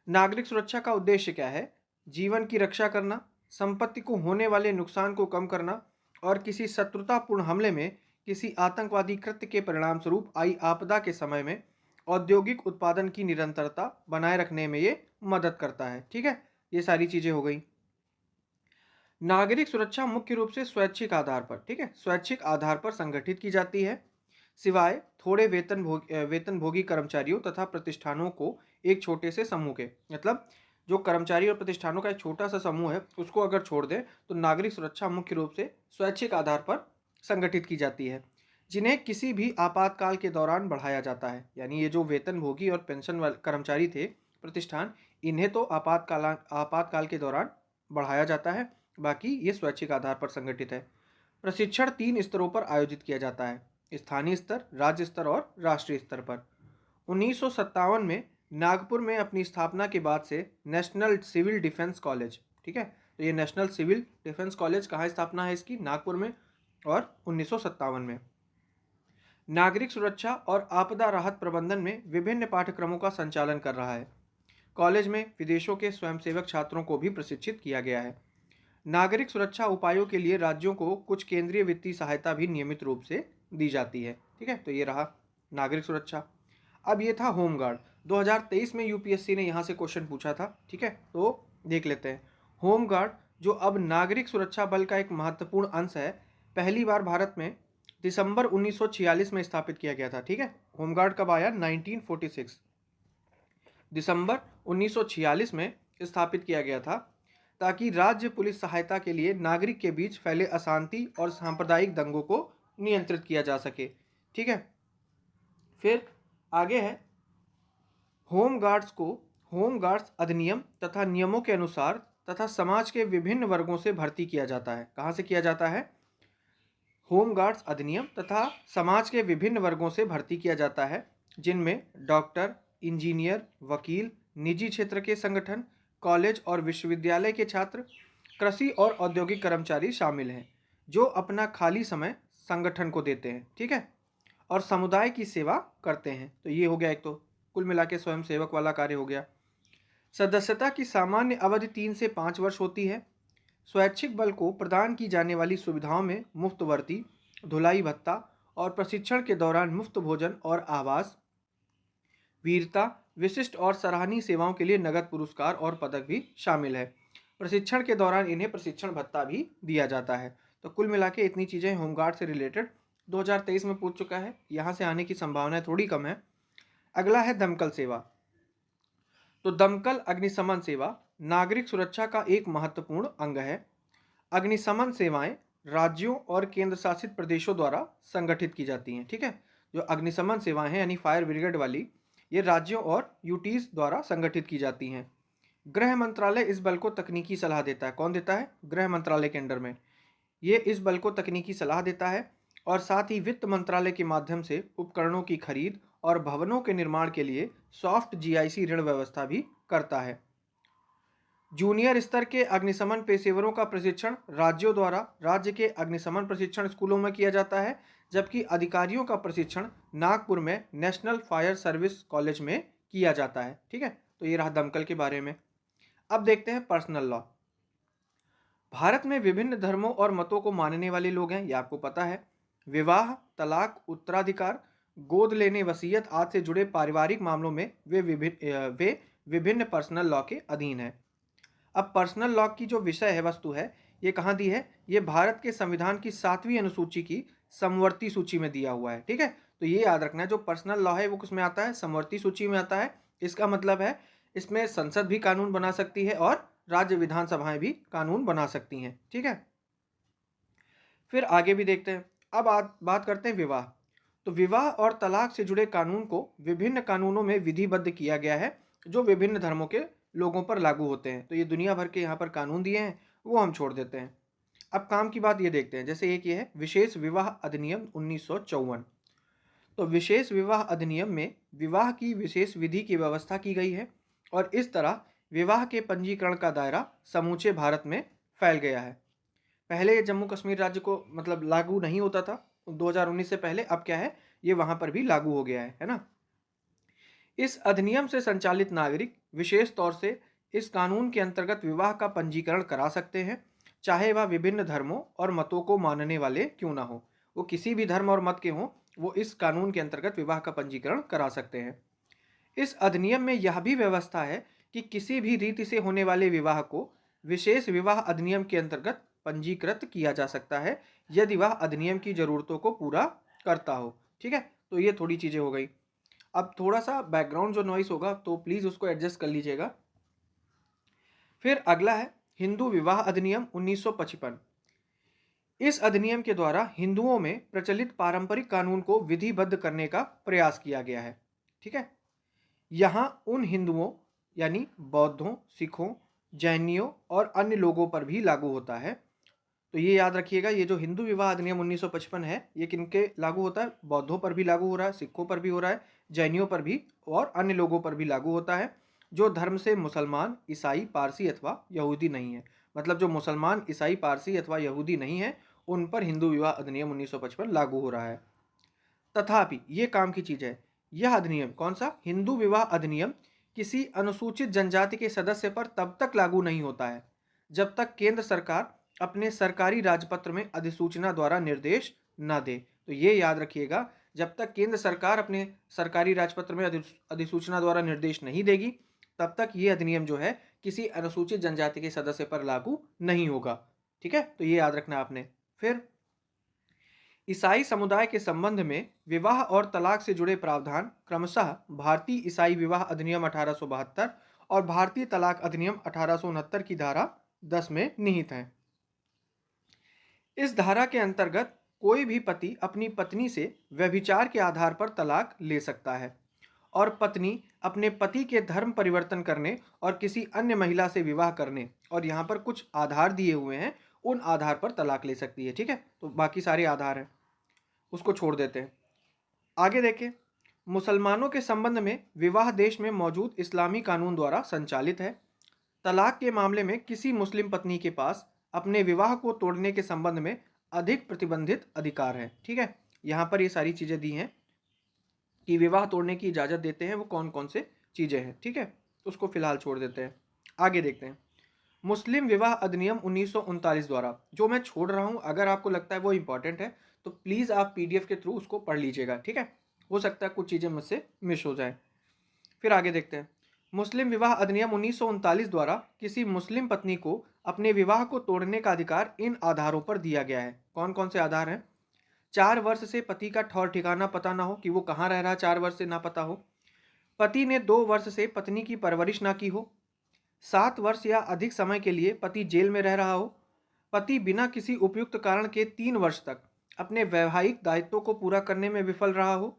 नागरिक सुरक्षा का उद्देश्य क्या है? जीवन की रक्षा करना, संपत्ति को होने वाले नुकसान को कम करना और किसी शत्रुतापूर्ण हमले में किसी आतंकवादी कृत्य के परिणामस्वरूप आई आपदा के समय में औद्योगिक उत्पादन की निरंतरता बनाए रखने में ये मदद करता है। ठीक है, ये सारी चीज़ें हो गई। नागरिक सुरक्षा मुख्य रूप से स्वैच्छिक आधार पर, ठीक है, स्वैच्छिक आधार पर संगठित की जाती है, सिवाय थोड़े वेतनभोगी कर्मचारियों तथा प्रतिष्ठानों को एक छोटे से समूह के, मतलब जो कर्मचारी और प्रतिष्ठानों का एक छोटा सा समूह है उसको अगर छोड़ दें तो नागरिक सुरक्षा मुख्य रूप से स्वैच्छिक आधार पर संगठित की जाती है, जिन्हें किसी भी आपातकाल के दौरान बढ़ाया जाता है। यानी ये जो वेतनभोगी और पेंशन वाले कर्मचारी थे, प्रतिष्ठान, इन्हें तो आपातकाल के दौरान बढ़ाया जाता है, बाकी ये स्वैच्छिक आधार पर संगठित है। प्रशिक्षण 3 स्तरों पर आयोजित किया जाता है, स्थानीय स्तर, राज्य स्तर और राष्ट्रीय स्तर पर। 1957 में नागपुर में अपनी स्थापना के बाद से नेशनल सिविल डिफेंस कॉलेज, ठीक है, तो ये नेशनल सिविल डिफेंस कॉलेज कहाँ स्थापना है इसकी, नागपुर में, और 1957 में नागरिक सुरक्षा और आपदा राहत प्रबंधन में विभिन्न पाठ्यक्रमों का संचालन कर रहा है। कॉलेज में विदेशों के स्वयंसेवक छात्रों को भी प्रशिक्षित किया गया है। नागरिक सुरक्षा उपायों के लिए राज्यों को कुछ केंद्रीय वित्तीय सहायता भी नियमित रूप से दी जाती है, ठीक है, तो ये रहा नागरिक सुरक्षा। अब ये था होमगार्ड। 2023 में यूपीएससी ने यहाँ से क्वेश्चन पूछा था, ठीक है, तो देख लेते हैं। होमगार्ड जो अब नागरिक सुरक्षा बल का एक महत्वपूर्ण अंश है, पहली बार भारत में दिसंबर 1946 में स्थापित किया गया था, ठीक है। होमगार्ड कब आया, 1946, दिसंबर 1946 में स्थापित किया गया था, ताकि राज्य पुलिस सहायता के लिए नागरिक के बीच फैले अशांति और सांप्रदायिक दंगों को नियंत्रित किया जा सके, ठीक है। फिर आगे है, होमगार्ड्स को होमगार्ड्स अधिनियम तथा नियमों के अनुसार तथा समाज के विभिन्न वर्गों से भर्ती किया जाता है। कहाँ से किया जाता है, होमगार्ड्स अधिनियम तथा समाज के विभिन्न वर्गों से भर्ती किया जाता है, जिनमें डॉक्टर, इंजीनियर, वकील, निजी क्षेत्र के संगठन, कॉलेज और विश्वविद्यालय के छात्र, कृषि और औद्योगिक कर्मचारी शामिल हैं, जो अपना खाली समय संगठन को देते हैं, ठीक है, और समुदाय की सेवा करते हैं। तो ये हो गया एक, तो कुल मिला के स्वयं सेवक वाला कार्य हो गया। सदस्यता की सामान्य अवधि 3 से 5 वर्ष होती है। स्वैच्छिक बल को प्रदान की जाने वाली सुविधाओं में मुफ्त वर्दी, धुलाई भत्ता और प्रशिक्षण के दौरान मुफ्त भोजन और आवास, वीरता, विशिष्ट और सराहनीय सेवाओं के लिए नगद पुरस्कार और पदक भी शामिल है। प्रशिक्षण के दौरान इन्हें प्रशिक्षण भत्ता भी दिया जाता है। तो कुल मिला के इतनी चीज़ें होमगार्ड से रिलेटेड 2023 में पूछ चुका है, यहाँ से आने की संभावना थोड़ी कम है। अगला है दमकल सेवा। तो दमकल अग्निशमन सेवा नागरिक सुरक्षा का एक महत्वपूर्ण अंग है। अग्निशमन सेवाएं राज्यों और केंद्र शासित प्रदेशों द्वारा संगठित की जाती हैं, ठीक है। जो अग्निशमन सेवाएं हैं यानी फायर ब्रिगेड वाली, ये राज्यों और यूटीज द्वारा संगठित की जाती हैं। गृह मंत्रालय इस बल को तकनीकी सलाह देता है। कौन देता है, गृह मंत्रालय के अंडर में ये इस बल को तकनीकी सलाह देता है, और साथ ही वित्त मंत्रालय के माध्यम से उपकरणों की खरीद और भवनों के निर्माण के लिए सॉफ्ट जीआईसी ऋण व्यवस्था भी करता है। जूनियर स्तर के अग्निशमन पेशेवरों का प्रशिक्षण राज्यों द्वारा राज्य के अग्निशमन प्रशिक्षण स्कूलों में किया जाता है, जबकि अधिकारियों का प्रशिक्षण नागपुर में नेशनल फायर सर्विस कॉलेज में किया जाता है, ठीक है। तो ये रहा दमकल के बारे में। अब देखते हैं पर्सनल लॉ। भारत में विभिन्न धर्मों और मतों को मानने वाले लोग हैं, ये आपको पता है। विवाह, तलाक, उत्तराधिकार, गोद लेने, वसीयत आदि से जुड़े पारिवारिक मामलों में वे विभिन्न पर्सनल लॉ के अधीन है। अब पर्सनल लॉ की जो विषय है, वस्तु है, ये कहाँ दी है, ये भारत के संविधान की 7वीं अनुसूची की समवर्ती सूची में दिया हुआ है, ठीक है। तो ये याद रखना है, जो पर्सनल लॉ है वो किसमें आता है, समवर्ती सूची में आता है। इसका मतलब है इसमें संसद भी कानून बना सकती है और राज्य विधानसभाएं भी कानून बना सकती हैं, ठीक है। फिर आगे भी देखते हैं। अब बात करते हैं विवाह। तो विवाह और तलाक से जुड़े कानून को विभिन्न कानूनों में विधिबद्ध किया गया है, जो विभिन्न धर्मों के लोगों पर लागू होते हैं। तो ये दुनिया भर के यहाँ पर कानून दिए हैं, वो हम छोड़ देते हैं। अब काम की बात ये देखते हैं, जैसे एक ये है विशेष विवाह अधिनियम 1954। तो विशेष विवाह अधिनियम में विवाह की विशेष विधि की व्यवस्था की गई है, और इस तरह विवाह के पंजीकरण का दायरा समूचे भारत में फैल गया है। पहले ये जम्मू कश्मीर राज्य को मतलब लागू नहीं होता था 2019 से पहले, अब क्या है, ये वहाँ पर भी लागू हो गया है ना। इस अधिनियम से संचालित नागरिक विशेष तौर से इस कानून के अंतर्गत विवाह का पंजीकरण करा सकते हैं, चाहे वह विभिन्न धर्मों और मतों को मानने वाले क्यों ना हो। वो किसी भी धर्म और मत के हों, वो इस कानून के अंतर्गत विवाह का पंजीकरण करा सकते हैं। इस अधिनियम में यह भी व्यवस्था है कि किसी भी रीति से होने वाले विवाह को विशेष विवाह अधिनियम के अंतर्गत पंजीकृत किया जा सकता है, यदि वह अधिनियम की जरूरतों को पूरा करता हो, ठीक है। तो ये थोड़ी चीज़ें हो गई। अब थोड़ा सा बैकग्राउंड जो नॉइस होगा तो प्लीज़ उसको एडजस्ट कर लीजिएगा। फिर अगला है हिंदू विवाह अधिनियम 1955। इस अधिनियम के द्वारा हिंदुओं में प्रचलित पारंपरिक कानून को विधिबद्ध करने का प्रयास किया गया है, ठीक है। यहाँ उन हिंदुओं यानी बौद्धों, सिखों, जैनियों और अन्य लोगों पर भी लागू होता है तो ये याद रखिएगा, ये जो हिंदू विवाह अधिनियम 1955 है ये किनके लागू होता है? बौद्धों पर भी लागू हो रहा है, सिखों पर भी हो रहा है, जैनियों पर भी और अन्य लोगों पर भी लागू होता है जो धर्म से मुसलमान, ईसाई, पारसी अथवा यहूदी नहीं है। मतलब जो मुसलमान, ईसाई, पारसी अथवा यहूदी नहीं है उन पर हिंदू विवाह अधिनियम 1955 लागू हो रहा है। तथापि ये काम की चीज है, यह अधिनियम कौन सा? हिंदू विवाह अधिनियम किसी अनुसूचित जनजाति के सदस्य पर तब तक लागू नहीं होता है जब तक केंद्र सरकार अपने सरकारी राजपत्र में अधिसूचना द्वारा निर्देश न दे। तो ये याद रखिएगा, जब तक केंद्र सरकार अपने सरकारी राजपत्र में अधिसूचना द्वारा निर्देश नहीं देगी तब तक ये अधिनियम जो है किसी अनुसूचित जनजाति के सदस्य पर लागू नहीं होगा। ठीक है, तो ये याद रखना आपने। फिर ईसाई समुदाय के संबंध में विवाह और तलाक से जुड़े प्रावधान क्रमशः भारतीय ईसाई विवाह अधिनियम 1872 और भारतीय तलाक अधिनियम 1869 की धारा 10 में निहित हैं। इस धारा के अंतर्गत कोई भी पति अपनी पत्नी से व्यभिचार के आधार पर तलाक ले सकता है और पत्नी अपने पति के धर्म परिवर्तन करने और किसी अन्य महिला से विवाह करने, और यहाँ पर कुछ आधार दिए हुए हैं, उन आधार पर तलाक ले सकती है। ठीक है, तो बाकी सारे आधार हैं, उसको छोड़ देते हैं। आगे देखें, मुसलमानों के संबंध में विवाह देश में मौजूद इस्लामी कानून द्वारा संचालित है। तलाक के मामले में किसी मुस्लिम पत्नी के पास अपने विवाह को तोड़ने के संबंध में अधिक प्रतिबंधित अधिकार है। ठीक है, यहाँ पर ये सारी चीज़ें दी हैं कि विवाह तोड़ने की इजाज़त देते हैं वो कौन कौन से चीज़ें हैं। ठीक है, उसको फिलहाल छोड़ देते हैं। आगे देखते हैं, मुस्लिम विवाह अधिनियम 1939 द्वारा, जो मैं छोड़ रहा हूँ अगर आपको लगता है वो इंपॉर्टेंट है तो प्लीज़ आप पीडीएफ के थ्रू उसको पढ़ लीजिएगा। ठीक है, हो सकता है कुछ चीज़ें मुझसे मिस हो जाए। फिर आगे देखते हैं, मुस्लिम विवाह अधिनियम 1939 द्वारा किसी मुस्लिम पत्नी को अपने विवाह को तोड़ने का अधिकार इन आधारों पर दिया गया है। कौन कौन से आधार हैं? 4 वर्ष से पति का ठौर ठिकाना पता ना हो कि वो कहाँ रह रहा है, 4 वर्ष से ना पता हो। पति ने 2 वर्ष से पत्नी की परवरिश ना की हो। 7 वर्ष या अधिक समय के लिए पति जेल में रह रहा हो। पति बिना किसी उपयुक्त कारण के 3 वर्ष तक अपने वैवाहिक दायित्वों को पूरा करने में विफल रहा हो।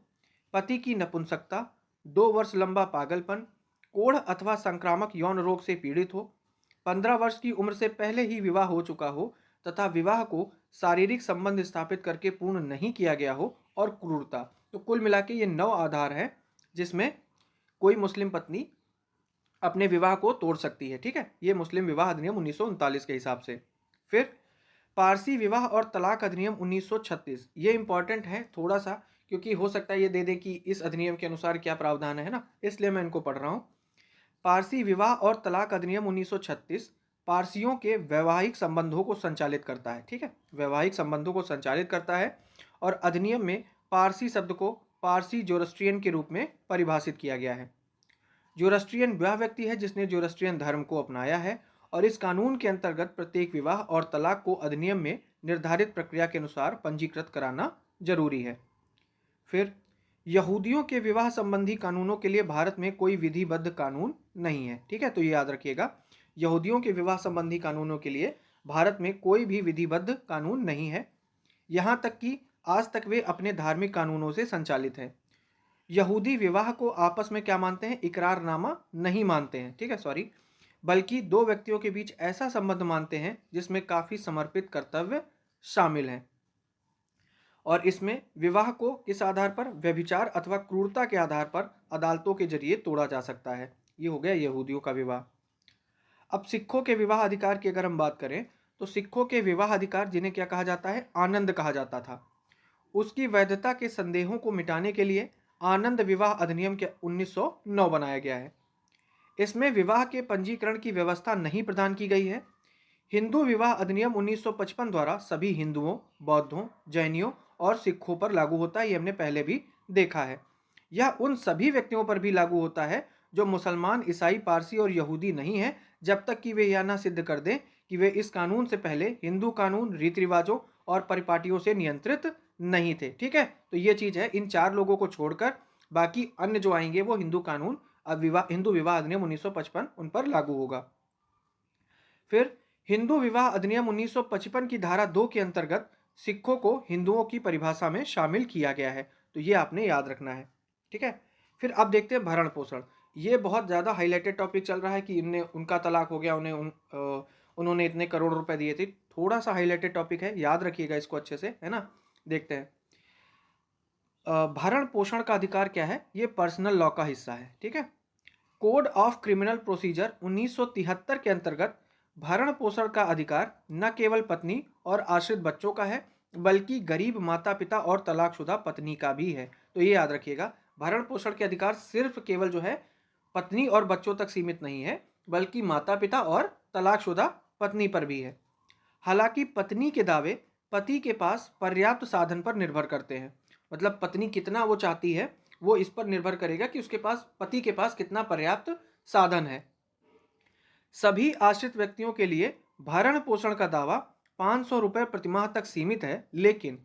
पति की नपुंसकता, 2 वर्ष लंबा पागलपन, कोढ़ अथवा संक्रामक यौन रोग से पीड़ित हो, 15 वर्ष की उम्र से पहले ही विवाह हो चुका हो तथा विवाह को शारीरिक संबंध स्थापित करके पूर्ण नहीं किया गया हो, और क्रूरता। तो कुल मिला के ये 9 आधार हैं जिसमें कोई मुस्लिम पत्नी अपने विवाह को तोड़ सकती है। ठीक है, ये मुस्लिम विवाह अधिनियम 1939 के हिसाब से। फिर पारसी विवाह और तलाक अधिनियम 1936, ये इंपॉर्टेंट है थोड़ा सा, क्योंकि हो सकता है ये दे दे कि इस अधिनियम के अनुसार क्या प्रावधान है ना, इसलिए मैं इनको पढ़ रहा हूँ। पारसी विवाह और तलाक अधिनियम 1936 पारसियों के वैवाहिक संबंधों को संचालित करता है। ठीक है, वैवाहिक संबंधों को संचालित करता है, और अधिनियम में पारसी शब्द को पारसी जोरस्ट्रियन के रूप में परिभाषित किया गया है। जोरस्ट्रियन वह व्यक्ति है जिसने जोरस्ट्रियन धर्म को अपनाया है, और इस कानून के अंतर्गत प्रत्येक विवाह और तलाक को अधिनियम में निर्धारित प्रक्रिया के अनुसार पंजीकृत कराना जरूरी है। फिर यहूदियों के विवाह संबंधी कानूनों के लिए भारत में कोई विधिबद्ध कानून नहीं है। ठीक है, तो ये याद रखिएगा, यहूदियों के विवाह संबंधी कानूनों के लिए भारत में कोई भी विधिबद्ध कानून नहीं है। यहाँ तक कि आज तक वे अपने धार्मिक कानूनों से संचालित है। यहूदी विवाह को आपस में क्या मानते हैं? इकरारनामा नहीं मानते हैं। ठीक है, सॉरी, बल्कि दो व्यक्तियों के बीच ऐसा संबंध मानते हैं जिसमें काफी समर्पित कर्तव्य शामिल हैं, और इसमें विवाह को किस आधार पर? व्यभिचार अथवा क्रूरता के आधार पर अदालतों के जरिए तोड़ा जा सकता है। ये हो गया यहूदियों का विवाह। अब सिखों के विवाह अधिकार की अगर हम बात करें तो सिखों के विवाह अधिकार, जिन्हें क्या कहा जाता है? आनंद कहा जाता था, उसकी वैधता के संदेहों को मिटाने के लिए आनंद विवाह अधिनियम के 1909 बनाया गया है। इसमें विवाह के पंजीकरण की व्यवस्था नहीं प्रदान की गई है। हिंदू विवाह अधिनियम 1955 द्वारा सभी हिंदुओं, बौद्धों, जैनियों और सिखों पर लागू होता है, ये हमने पहले भी देखा है। यह उन सभी व्यक्तियों पर भी लागू होता है जो मुसलमान, ईसाई, पारसी और यहूदी नहीं है, जब तक कि वे यह ना सिद्ध कर दें कि वे इस कानून से पहले हिंदू कानून, रीति रिवाजों और परिपाटियों से नियंत्रित नहीं थे। ठीक है, तो ये चीज है, इन 4 लोगों को छोड़कर बाकी अन्य जो आएंगे वो हिंदू कानून, हिंदू विवाह अधिनियम 1955 उन पर लागू होगा। फिर हिंदू विवाह अधिनियम 1955 की धारा 2 के अंतर्गत सिखों को हिंदुओं की परिभाषा में शामिल किया गया है, तो ये आपने याद रखना है। ठीक है, फिर अब देखते हैं भरण पोषण। ये बहुत ज़्यादा हाईलाइटेड टॉपिक चल रहा है कि इनने उनका तलाक हो गया, उन्होंने इतने करोड़ रुपए दिए थे। थोड़ा सा हाईलाइटेड टॉपिक है, याद रखिएगा इसको अच्छे से, है ना। देखते हैं। भरण पोषण का अधिकार क्या है? ये पर्सनल लॉ का हिस्सा है, ठीक है। कोड ऑफ क्रिमिनल प्रोसीजर 1973 के अंतर्गत भरण पोषण का अधिकार न केवल पत्नी और आश्रित बच्चों का है, बल्कि गरीब माता पिता और तलाकशुदा पत्नी का भी है। तो ये याद रखिएगा, भरण पोषण के अधिकार सिर्फ केवल जो है पत्नी और बच्चों तक सीमित नहीं है, बल्कि माता पिता और तलाकशुदा पत्नी पर भी है। हालांकि पत्नी के दावे पति के पास पर्याप्त साधन पर निर्भर करते हैं। मतलब पत्नी कितना वो चाहती है वो इस पर निर्भर करेगा कि उसके पास, पति के पास कितना पर्याप्त साधन है। सभी आश्रित व्यक्तियों के लिए भरण पोषण का दावा 500 रुपये प्रतिमाह तक सीमित है, लेकिन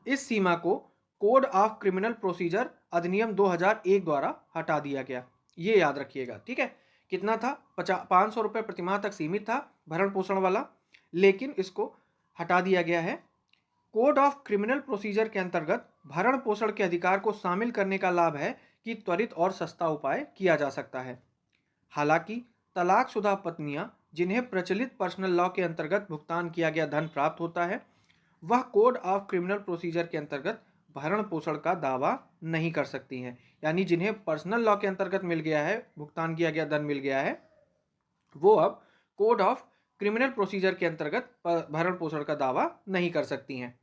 इस सीमा को कोड ऑफ क्रिमिनल प्रोसीजर अधिनियम 2001 द्वारा हटा दिया गया। ये याद रखिएगा, ठीक है। कितना था? 500 रुपये प्रतिमाह तक सीमित था भरण पोषण वाला, लेकिन इसको हटा दिया गया है। कोड ऑफ क्रिमिनल प्रोसीजर के अंतर्गत भरण पोषण के अधिकार को शामिल करने का लाभ है कि त्वरित और सस्ता उपाय किया जा सकता है। हालांकि तलाकशुदा पत्नियां जिन्हें प्रचलित पर्सनल लॉ के अंतर्गत भुगतान किया गया धन प्राप्त होता है, वह कोड ऑफ क्रिमिनल प्रोसीजर के अंतर्गत भरण पोषण का दावा नहीं कर सकती हैं। यानी जिन्हें पर्सनल लॉ के अंतर्गत मिल गया है, भुगतान किया गया धन मिल गया है, वो अब कोड ऑफ क्रिमिनल प्रोसीजर के अंतर्गत भरण पोषण का दावा नहीं कर सकती हैं।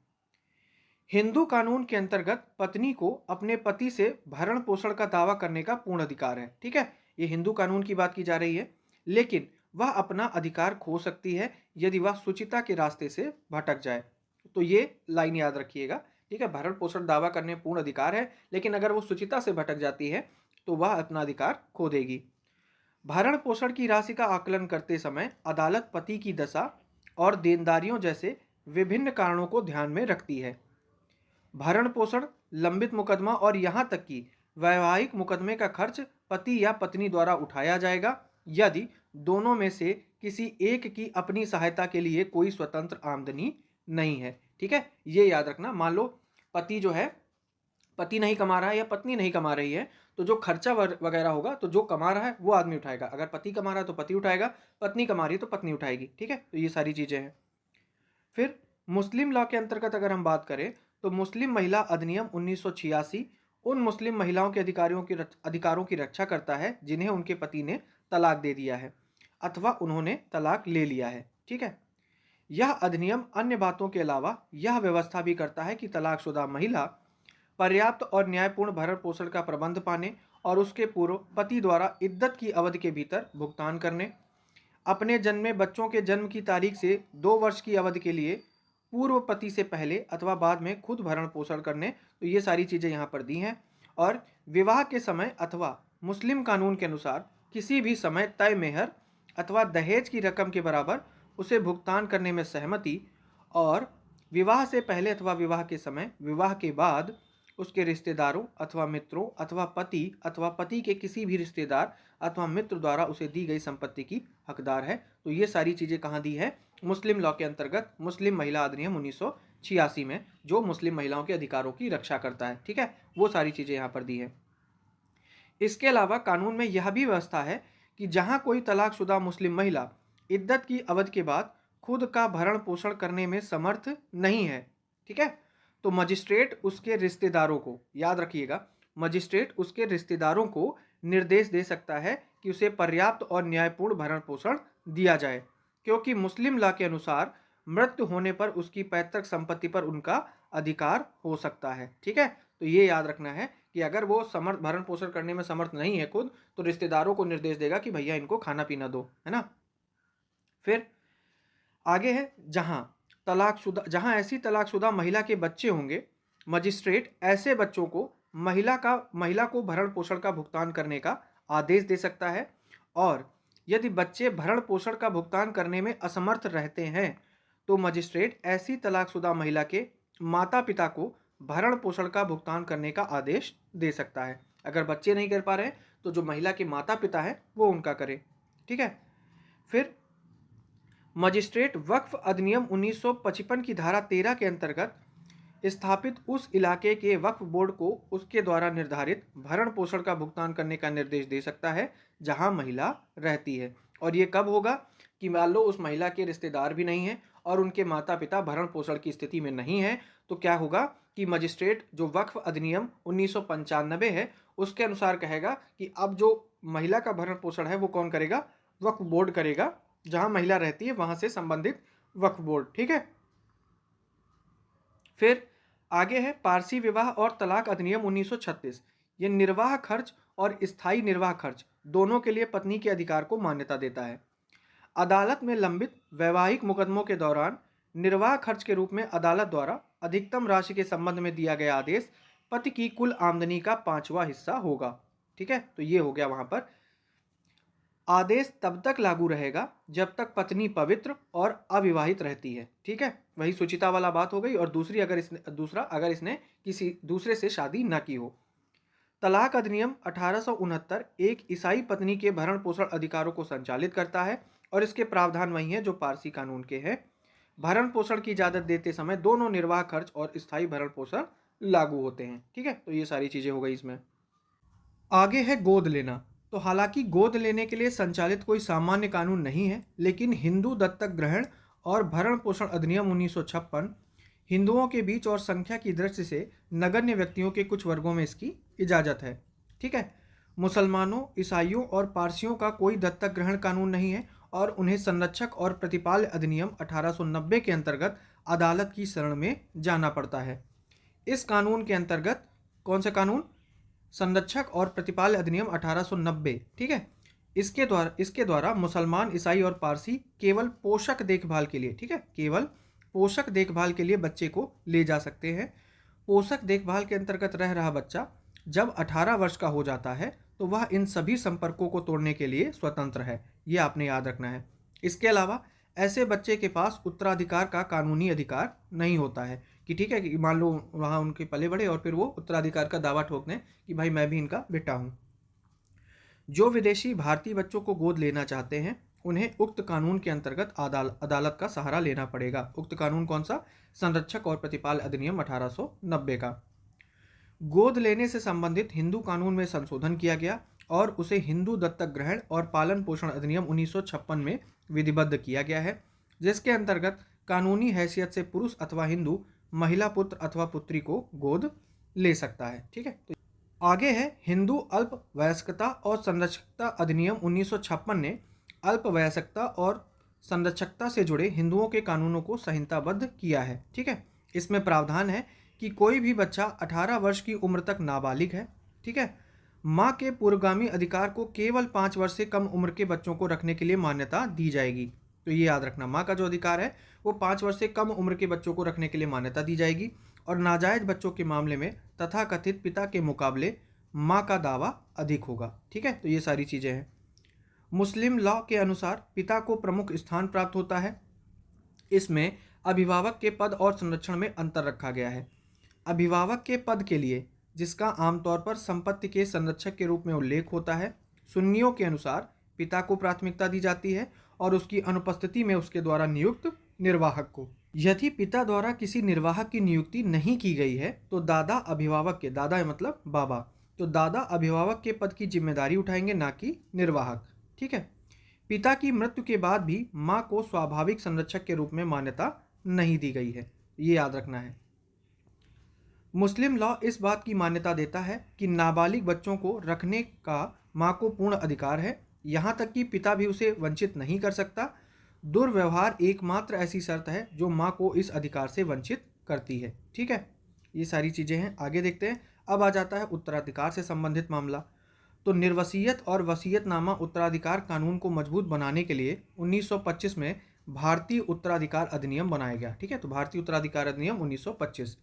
हिंदू कानून के अंतर्गत पत्नी को अपने पति से भरण पोषण का दावा करने का पूर्ण अधिकार है, ठीक है। ये हिंदू कानून की बात की जा रही है, लेकिन वह अपना अधिकार खो सकती है यदि वह सुचिता के रास्ते से भटक जाए। तो ये लाइन याद रखिएगा, ठीक है। भरण पोषण दावा करने में पूर्ण अधिकार है, लेकिन अगर वो सुचिता से भटक जाती है तो वह अपना अधिकार खो देगी। भरण पोषण की राशि का आकलन करते समय अदालत पति की दशा और देनदारियों जैसे विभिन्न कारणों को ध्यान में रखती है। भरण पोषण, लंबित मुकदमा और यहाँ तक कि वैवाहिक मुकदमे का खर्च पति या पत्नी द्वारा उठाया जाएगा यदि दोनों में से किसी एक की अपनी सहायता के लिए कोई स्वतंत्र आमदनी नहीं है, ठीक है। ये याद रखना, मान लो पति जो है, पति नहीं कमा रहा है या पत्नी नहीं कमा रही है, तो जो खर्चा वगैरह होगा तो जो कमा रहा है वो आदमी उठाएगा। अगर पति कमा रहा है तो पति उठाएगा, पत्नी कमा रही है तो पत्नी उठाएगी, ठीक है। तो ये सारी चीज़ें हैं। फिर मुस्लिम लॉ के अंतर्गत अगर हम बात करें तो मुस्लिम महिला अधिनियम 1986 उन मुस्लिम महिलाओं के अधिकारों की रक्षा करता है जिन्हें उनके पति ने तलाक दे दिया है अथवा उन्होंने तलाक ले लिया है, ठीक है। यह अधिनियम अन्य बातों के अलावा यह व्यवस्था भी करता है कि तलाकशुदा महिला पर्याप्त और न्यायपूर्ण भरण पोषण का प्रबंध पाने और उसके पूर्व पति द्वारा इद्दत की अवधि के भीतर भुगतान करने, अपने जन्मे बच्चों के जन्म की तारीख से 2 वर्ष की अवधि के लिए पूर्व पति से पहले अथवा बाद में खुद भरण पोषण करने। तो ये सारी चीज़ें यहाँ पर दी हैं। और विवाह के समय अथवा मुस्लिम कानून के अनुसार किसी भी समय तय मेहर अथवा दहेज की रकम के बराबर उसे भुगतान करने में सहमति, और विवाह से पहले अथवा विवाह के समय, विवाह के बाद उसके रिश्तेदारों अथवा मित्रों अथवा पति के किसी भी रिश्तेदार अथवा मित्र द्वारा उसे दी गई संपत्ति की हकदार है। तो ये सारी चीज़ें कहाँ दी है? मुस्लिम लॉ के अंतर्गत मुस्लिम महिला अधिनियम 1986 में, जो मुस्लिम महिलाओं के अधिकारों की रक्षा करता है, ठीक है। वो सारी चीज़ें यहाँ पर दी है। इसके अलावा कानून में यह भी व्यवस्था है कि जहाँ कोई तलाकशुदा मुस्लिम महिला इद्दत की अवधि के बाद खुद का भरण पोषण करने में समर्थ नहीं है, ठीक है, तो मजिस्ट्रेट उसके रिश्तेदारों को, याद रखिएगा, मजिस्ट्रेट उसके रिश्तेदारों को निर्देश दे सकता है कि उसे पर्याप्त और न्यायपूर्ण भरण पोषण दिया जाए, क्योंकि मुस्लिम लॉ के अनुसार मृत्यु होने पर उसकी पैतृक संपत्ति पर उनका अधिकार हो सकता है, ठीक है। तो ये याद रखना है कि अगर वो भरण पोषण करने में समर्थ नहीं है खुद, तो रिश्तेदारों को निर्देश देगा कि भैया इनको खाना पीना दो, है ना। फिर आगे है, जहां ऐसी तलाकशुदा महिला के बच्चे होंगे, मजिस्ट्रेट ऐसे बच्चों को महिला को भरण पोषण का भुगतान करने का आदेश दे सकता है, और यदि बच्चे भरण पोषण का भुगतान करने में असमर्थ रहते हैं तो मजिस्ट्रेट ऐसी तलाकशुदा महिला के माता पिता को भरण पोषण का भुगतान करने का आदेश दे सकता है। अगर बच्चे नहीं कर पा रहे तो जो महिला के माता पिता है वो उनका करे, ठीक है। फिर मजिस्ट्रेट वक्फ अधिनियम 1955 की धारा 13 के अंतर्गत स्थापित उस इलाके के वक्फ बोर्ड को उसके द्वारा निर्धारित भरण पोषण का भुगतान करने का निर्देश दे सकता है जहां महिला रहती है। और ये कब होगा कि मान लो उस महिला के रिश्तेदार भी नहीं हैं और उनके माता पिता भरण पोषण की स्थिति में नहीं है, तो क्या होगा कि मजिस्ट्रेट जो वक्फ अधिनियम 1995 है उसके अनुसार कहेगा कि अब जो महिला का भरण पोषण है वो कौन करेगा, वक्फ बोर्ड करेगा, जहां महिला रहती है वहां से संबंधित वक्फ बोर्ड। ठीक है। फिर आगे है पारसी विवाह और तलाक अधिनियम 1936। ये निर्वाह खर्च और स्थायी निर्वाह खर्च दोनों के लिए पत्नी के अधिकार को मान्यता देता है। अदालत में लंबित वैवाहिक मुकदमों के दौरान निर्वाह खर्च के रूप में अदालत द्वारा अधिकतम राशि के संबंध में दिया गया आदेश पति की कुल आमदनी का 5वां हिस्सा होगा। ठीक है, तो ये हो गया वहां पर। आदेश तब तक लागू रहेगा जब तक पत्नी पवित्र और अविवाहित रहती है। ठीक है, वही सुचिता वाला बात हो गई। और दूसरा अगर इसने किसी दूसरे से शादी न की हो। तलाक अधिनियम 1869 एक ईसाई पत्नी के भरण पोषण अधिकारों को संचालित करता है और इसके प्रावधान वही हैं जो पारसी कानून के हैं। भरण पोषण की इजाजत देते समय दोनों निर्वाह खर्च और स्थायी भरण पोषण लागू होते हैं। ठीक है, तो ये सारी चीजें हो गई इसमें। आगे है गोद लेना। तो हालांकि गोद लेने के लिए संचालित कोई सामान्य कानून नहीं है, लेकिन हिंदू दत्तक ग्रहण और भरण पोषण अधिनियम 1956 हिंदुओं के बीच और संख्या की दृष्टि से नगण्य व्यक्तियों के कुछ वर्गों में इसकी इजाज़त है। ठीक है, मुसलमानों, ईसाइयों और पारसियों का कोई दत्तक ग्रहण कानून नहीं है और उन्हें संरक्षक और प्रतिपाल्य अधिनियम 1890 के अंतर्गत अदालत की शरण में जाना पड़ता है। इस कानून के अंतर्गत कौन सा कानून, संरक्षक और प्रतिपाल्य अधिनियम 1890। ठीक है, इसके द्वारा मुसलमान, ईसाई और पारसी केवल पोषक देखभाल के लिए, ठीक है, केवल पोषक देखभाल के लिए बच्चे को ले जा सकते हैं। पोषक देखभाल के अंतर्गत रह रहा बच्चा जब 18 वर्ष का हो जाता है तो वह इन सभी संपर्कों को तोड़ने के लिए स्वतंत्र है। ये आपने याद रखना है। इसके अलावा ऐसे बच्चे के पास उत्तराधिकार का कानूनी अधिकार नहीं होता है कि ठीक है कि मान लो वहाँ उनके पले बड़े और फिर वो उत्तराधिकार का दावा ठोक दें कि भाई मैं भी इनका बेटा हूँ। जो विदेशी भारतीय बच्चों को गोद लेना चाहते हैं उन्हें उक्त कानून के अंतर्गत अदालत का सहारा लेना पड़ेगा। उक्त कानून कौन सा, संरक्षक और प्रतिपाल अधिनियम 1890 का। गोद लेने से संबंधित हिंदू कानून में संशोधन किया गया और उसे हिंदू दत्तक ग्रहण और पालन पोषण अधिनियम 1956 में विधिबद्ध किया गया है, जिसके अंतर्गत कानूनी हैसियत से पुरुष अथवा हिंदू महिला पुत्र अथवा पुत्री को गोद ले सकता है। ठीक है, तो आगे है हिंदू अल्प वयस्कता और संरक्षकता अधिनियम 1956 ने अल्प वयस्कता और संरक्षकता से जुड़े हिंदुओं के कानूनों को संहिताबद्ध किया है। ठीक है, इसमें प्रावधान है कि कोई भी बच्चा 18 वर्ष की उम्र तक नाबालिग है। ठीक है, माँ के पूर्वगामी अधिकार को केवल 5 वर्ष से कम उम्र के बच्चों को रखने के लिए मान्यता दी जाएगी। तो ये याद रखना, माँ का जो अधिकार है वो 5 वर्ष से कम उम्र के बच्चों को रखने के लिए मान्यता दी जाएगी और नाजायज बच्चों के मामले में तथाकथित पिता के मुकाबले माँ का दावा अधिक होगा। ठीक है, तो ये सारी चीज़ें हैं। मुस्लिम लॉ के अनुसार पिता को प्रमुख स्थान प्राप्त होता है। इसमें अभिभावक के पद और संरक्षण में अंतर रखा गया है। अभिभावक के पद के लिए, जिसका आमतौर पर संपत्ति के संरक्षक के रूप में उल्लेख होता है, सुन्नियों के अनुसार पिता को प्राथमिकता दी जाती है और उसकी अनुपस्थिति में उसके द्वारा नियुक्त निर्वाहक को। यदि पिता द्वारा किसी निर्वाहक की नियुक्ति नहीं की गई है तो दादा अभिभावक के, दादा मतलब बाबा, तो दादा अभिभावक के पद की जिम्मेदारी उठाएंगे, ना कि निर्वाहक। ठीक है, पिता की मृत्यु के बाद भी माँ को स्वाभाविक संरक्षक के रूप में मान्यता नहीं दी गई है, ये याद रखना है। मुस्लिम लॉ इस बात की मान्यता देता है कि नाबालिग बच्चों को रखने का माँ को पूर्ण अधिकार है, यहाँ तक कि पिता भी उसे वंचित नहीं कर सकता। दुर्व्यवहार एकमात्र ऐसी शर्त है जो माँ को इस अधिकार से वंचित करती है। ठीक है, ये सारी चीज़ें हैं। आगे देखते हैं। अब आ जाता है उत्तराधिकार से संबंधित मामला। तो निर्वसीयत और वसीयतनामा उत्तराधिकार कानून को मजबूत बनाने के लिए 1925 में भारतीय उत्तराधिकार अधिनियम बनाया गया। ठीक है, तो भारतीय उत्तराधिकार अधिनियम 1925।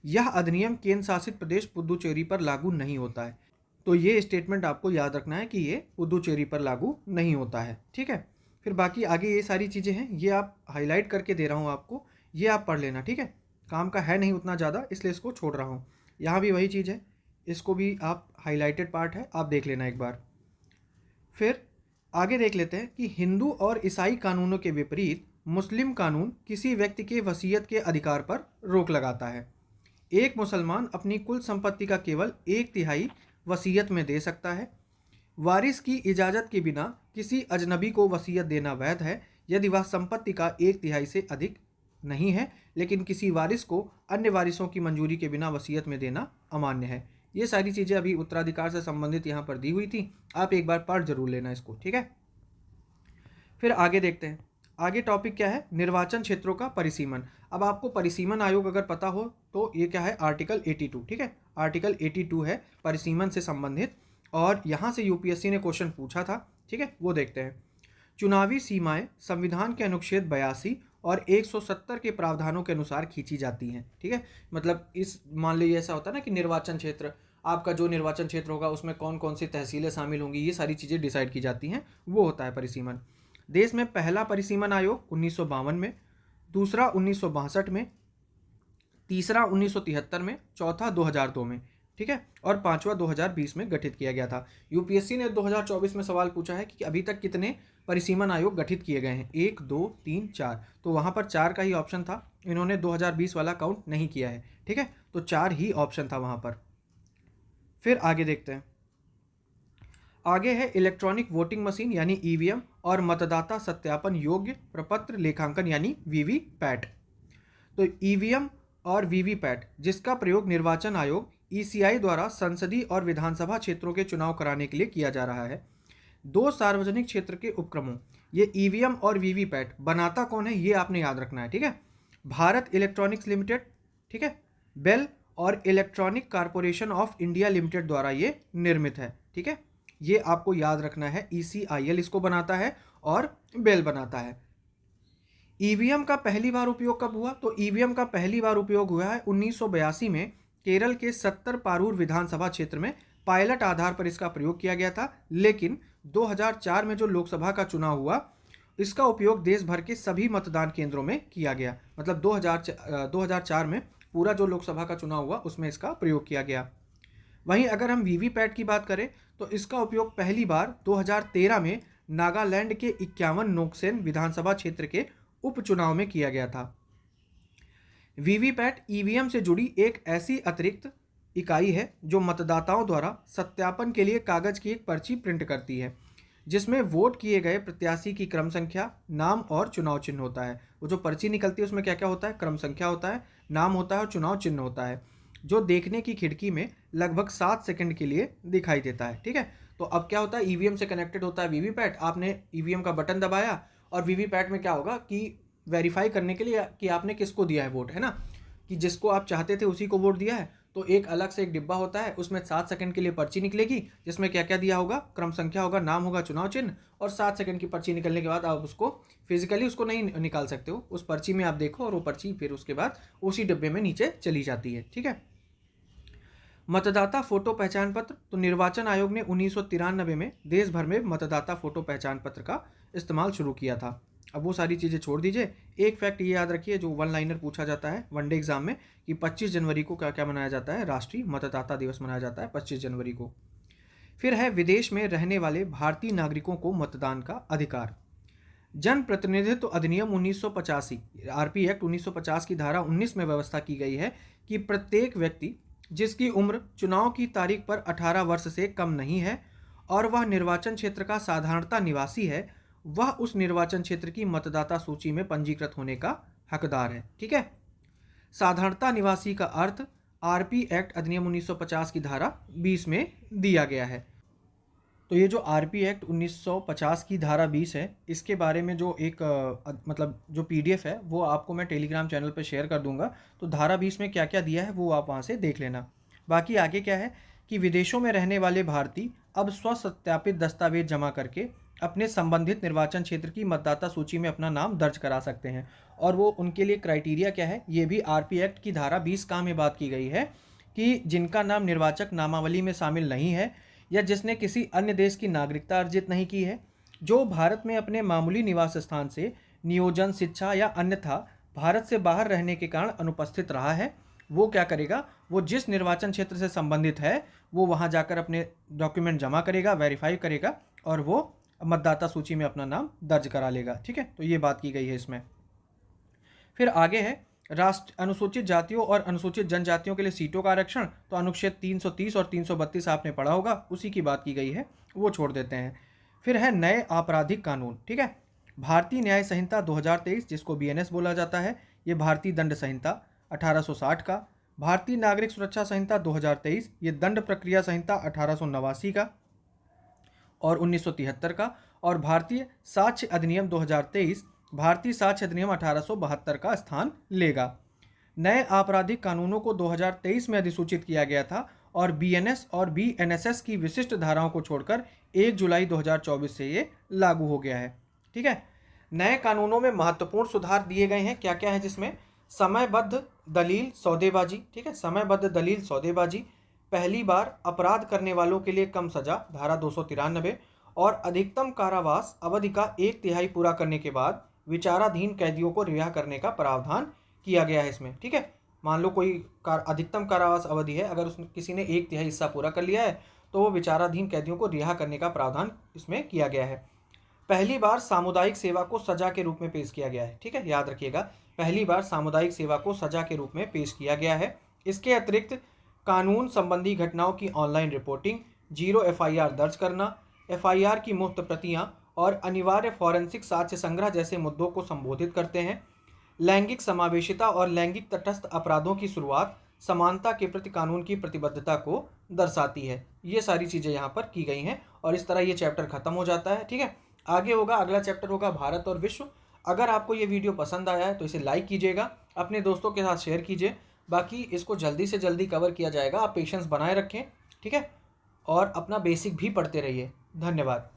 यह अधिनियम केंद्र शासित प्रदेश पुदुचेरी पर लागू नहीं होता है। तो ये स्टेटमेंट आपको याद रखना है कि ये पुदुचेरी पर लागू नहीं होता है। ठीक है, फिर बाकी आगे ये सारी चीज़ें हैं, ये आप हाईलाइट करके दे रहा हूँ आपको, ये आप पढ़ लेना। ठीक है, काम का है नहीं उतना ज़्यादा, इसलिए इसको छोड़ रहा हूँ। यहाँ भी वही चीज़ है, इसको भी आप हाईलाइटेड पार्ट है, आप देख लेना एक बार। फिर आगे देख लेते हैं कि हिंदू और ईसाई कानूनों के विपरीत मुस्लिम कानून किसी व्यक्ति के वसीयत के अधिकार पर रोक लगाता है। एक मुसलमान अपनी कुल संपत्ति का केवल 1/3 वसीयत में दे सकता है। वारिस की इजाज़त के बिना किसी अजनबी को वसीयत देना वैध है, यदि वह संपत्ति का 1/3 से अधिक नहीं है, लेकिन किसी वारिस को अन्य वारिसों की मंजूरी के बिना वसीयत में देना अमान्य है। ये सारी चीज़ें अभी उत्तराधिकार से संबंधित यहाँ पर दी हुई थी, आप एक बार पढ़ जरूर लेना इसको, ठीक है। फिर आगे देखते हैं, आगे टॉपिक क्या है, निर्वाचन क्षेत्रों का परिसीमन। अब आपको परिसीमन आयोग अगर पता हो तो ये क्या है, आर्टिकल 82, ठीक है, आर्टिकल 82 है परिसीमन से संबंधित, और यहाँ से यूपीएससी ने क्वेश्चन पूछा था, ठीक है, वो देखते हैं। चुनावी सीमाएं संविधान के अनुच्छेद 82 और 170 के प्रावधानों के अनुसार खींची जाती हैं, ठीक है। मतलब इस मान लीजिए ऐसा होता है ना कि निर्वाचन क्षेत्र, आपका जो निर्वाचन क्षेत्र होगा उसमें कौन कौन सी तहसीलें शामिल होंगी, ये सारी चीज़ें डिसाइड की जाती हैं, वो होता है परिसीमन। देश में पहला परिसीमन आयोग 1952 में, दूसरा 1962 में, तीसरा 1973 में, चौथा 2002 में, ठीक है, और पांचवा 2020 में गठित किया गया था। यूपीएससी ने 2024 में सवाल पूछा है कि अभी तक कितने परिसीमन आयोग गठित किए गए हैं, 1 2 3 4, तो वहाँ पर 4 का ही ऑप्शन था, इन्होंने 2020 वाला काउंट नहीं किया है, ठीक है, तो 4 ही ऑप्शन था वहाँ पर। फिर आगे देखते हैं, आगे है इलेक्ट्रॉनिक वोटिंग मशीन यानी ईवीएम और मतदाता सत्यापन योग्य प्रपत्र लेखांकन यानी वीवीपैट। तो ईवीएम और वीवीपैट जिसका प्रयोग निर्वाचन आयोग ईसीआई द्वारा संसदीय और विधानसभा क्षेत्रों के चुनाव कराने के लिए किया जा रहा है। 2 सार्वजनिक क्षेत्र के उपक्रमों, ये ईवीएम और वीवीपैट बनाता कौन है ये आपने याद रखना है, ठीक है, भारत इलेक्ट्रॉनिक्स लिमिटेड, ठीक है, बेल और electronic corporation of India limited द्वारा ये निर्मित है, ठीक है, ये आपको याद रखना है। ईसीआईएल इसको बनाता है और बेल बनाता है। ईवीएम का पहली बार उपयोग कब हुआ, तो ईवीएम का पहली बार उपयोग हुआ है 1982 में केरल के 70 पारूर विधानसभा क्षेत्र में पायलट आधार पर इसका प्रयोग किया गया था, लेकिन 2004 में जो लोकसभा का चुनाव हुआ इसका उपयोग देश भर के सभी मतदान केंद्रों में किया गया। मतलब 2004 में पूरा जो लोकसभा का चुनाव हुआ उसमें इसका प्रयोग किया गया। वहीं अगर हम वीवीपैट की बात करें तो इसका उपयोग पहली बार 2013 में नागालैंड के 51 नोक्सेन विधानसभा क्षेत्र के उपचुनाव में किया गया था। वीवीपैट ईवीएम से जुड़ी एक ऐसी अतिरिक्त इकाई है जो मतदाताओं द्वारा सत्यापन के लिए कागज की एक पर्ची प्रिंट करती है, जिसमें वोट किए गए प्रत्याशी की क्रम संख्या, नाम और चुनाव चिन्ह होता है। वो जो पर्ची निकलती है उसमें क्या क्या होता है, क्रम संख्या होता है, नाम होता है और चुनाव चिन्ह होता है, जो देखने की खिड़की में लगभग 7 सेकंड के लिए दिखाई देता है, ठीक है। तो अब क्या होता है, ईवीएम से कनेक्टेड होता है वीवीपैट, आपने ईवीएम का बटन दबाया और वीवीपैट में क्या होगा कि वेरीफाई करने के लिए कि आपने किसको दिया है वोट, है ना, कि जिसको आप चाहते थे उसी को वोट दिया है, तो एक अलग से एक डिब्बा होता है, उसमें 7 सेकंड के लिए पर्ची निकलेगी जिसमें क्या क्या दिया होगा, क्रम संख्या होगा, नाम होगा, चुनाव चिन्ह, और 7 सेकंड की पर्ची निकलने के बाद आप उसको फिजिकली उसको नहीं निकाल सकते हो, उस पर्ची में आप देखो और वो पर्ची फिर उसके बाद उसी डिब्बे में नीचे चली जाती है, ठीक है। मतदाता फोटो पहचान पत्र, तो निर्वाचन आयोग ने 1993 में देश भर में मतदाता फोटो पहचान पत्र का इस्तेमाल शुरू किया था। अब वो सारी चीज़ें छोड़ दीजिए, एक फैक्ट ये याद रखिए जो वन लाइनर पूछा जाता है वनडे एग्जाम में कि 25 जनवरी को क्या क्या मनाया जाता है, राष्ट्रीय मतदाता दिवस मनाया जाता है 25 जनवरी को। फिर है विदेश में रहने वाले भारतीय नागरिकों को मतदान का अधिकार। जन प्रतिनिधित्व अधिनियम 1985 आरपी एक्ट 1950 की धारा 19 में व्यवस्था की गई है कि प्रत्येक व्यक्ति जिसकी उम्र चुनाव की तारीख पर 18 वर्ष से कम नहीं है और वह निर्वाचन क्षेत्र का साधारणता निवासी है, वह उस निर्वाचन क्षेत्र की मतदाता सूची में पंजीकृत होने का हकदार है, ठीक है। साधारणता निवासी का अर्थ आरपी एक्ट अधिनियम 1950 की धारा 20 में दिया गया है। तो ये जो आरपी एक्ट 1950 की धारा 20 है, इसके बारे में जो एक मतलब जो पीडीएफ है वो आपको मैं टेलीग्राम चैनल पर शेयर कर दूंगा, तो धारा 20 में क्या क्या दिया है वो आप वहाँ से देख लेना। बाकी आगे क्या है कि विदेशों में रहने वाले भारतीय अब स्वसत्यापित दस्तावेज जमा करके अपने संबंधित निर्वाचन क्षेत्र की मतदाता सूची में अपना नाम दर्ज करा सकते हैं, और वो उनके लिए क्राइटेरिया क्या है, ये भी आरपी एक्ट की धारा 20 का में बात की गई है कि जिनका नाम निर्वाचक नामावली में शामिल नहीं है या जिसने किसी अन्य देश की नागरिकता अर्जित नहीं की है, जो भारत में अपने मामूली निवास स्थान से नियोजन, शिक्षा या अन्यथा भारत से बाहर रहने के कारण अनुपस्थित रहा है, वो क्या करेगा, वो जिस निर्वाचन क्षेत्र से संबंधित है वो वहाँ जाकर अपने डॉक्यूमेंट जमा करेगा, वेरीफाई करेगा और वो मतदाता सूची में अपना नाम दर्ज करा लेगा, ठीक है। तो ये बात की गई है इसमें। फिर आगे है अनुसूचित जातियों और अनुसूचित जनजातियों के लिए सीटों का आरक्षण, तो अनुच्छेद 330 और 332 आपने पढ़ा होगा, उसी की बात की गई है, वो छोड़ देते हैं। फिर है नए आपराधिक कानून, ठीक है। भारतीय न्याय संहिता 2023 जिसको बीएनएस बोला जाता है, ये भारतीय दंड संहिता 1860 का। भारतीय नागरिक सुरक्षा संहिता 2023, ये दंड प्रक्रिया संहिता 1889 का और 1973 का। और भारतीय साक्ष्य अधिनियम 2023 भारतीय साक्ष्य अधिनियम 1872 का स्थान लेगा। नए आपराधिक कानूनों को 2023 में अधिसूचित किया गया था और बीएनएस और बीएनएसएस की विशिष्ट धाराओं को छोड़कर 1 जुलाई 2024 से ये लागू हो गया है। ठीक है, नए कानूनों में महत्वपूर्ण सुधार दिए गए हैं। क्या क्या है जिसमें? समयबद्ध दलील सौदेबाजी, ठीक है, समयबद्ध दलील सौदेबाजी, पहली बार अपराध करने वालों के लिए कम सजा धारा 293 और अधिकतम कारावास अवधि का 1/3 पूरा करने के बाद विचाराधीन कैदियों को रिहा करने का प्रावधान किया गया है इसमें। ठीक है, मान लो कोई अधिकतम कारावास अवधि है, अगर उसने किसी ने 1/3 हिस्सा पूरा कर लिया है तो वो विचाराधीन कैदियों को रिहा करने का प्रावधान इसमें किया गया है। पहली बार सामुदायिक सेवा को सजा के रूप में पेश किया गया है। ठीक है, याद रखिएगा, पहली बार सामुदायिक सेवा को सजा के रूप में पेश किया गया है। इसके अतिरिक्त कानून संबंधी घटनाओं की ऑनलाइन रिपोर्टिंग, 0 एफआईआर दर्ज करना, एफआईआर की मुफ्त प्रतियां और अनिवार्य फॉरेंसिक साक्ष्य संग्रह जैसे मुद्दों को संबोधित करते हैं। लैंगिक समावेशिता और लैंगिक तटस्थ अपराधों की शुरुआत समानता के प्रति कानून की प्रतिबद्धता को दर्शाती है। ये सारी चीज़ें यहाँ पर की गई हैं और इस तरह ये चैप्टर खत्म हो जाता है। ठीक है, आगे होगा, अगला चैप्टर होगा भारत और विश्व। अगर आपको ये वीडियो पसंद आया है तो इसे लाइक कीजिएगा, अपने दोस्तों के साथ शेयर कीजिए। बाकी इसको जल्दी से जल्दी कवर किया जाएगा, आप पेशेंस बनाए रखें। ठीक है, और अपना बेसिक भी पढ़ते रहिए। धन्यवाद।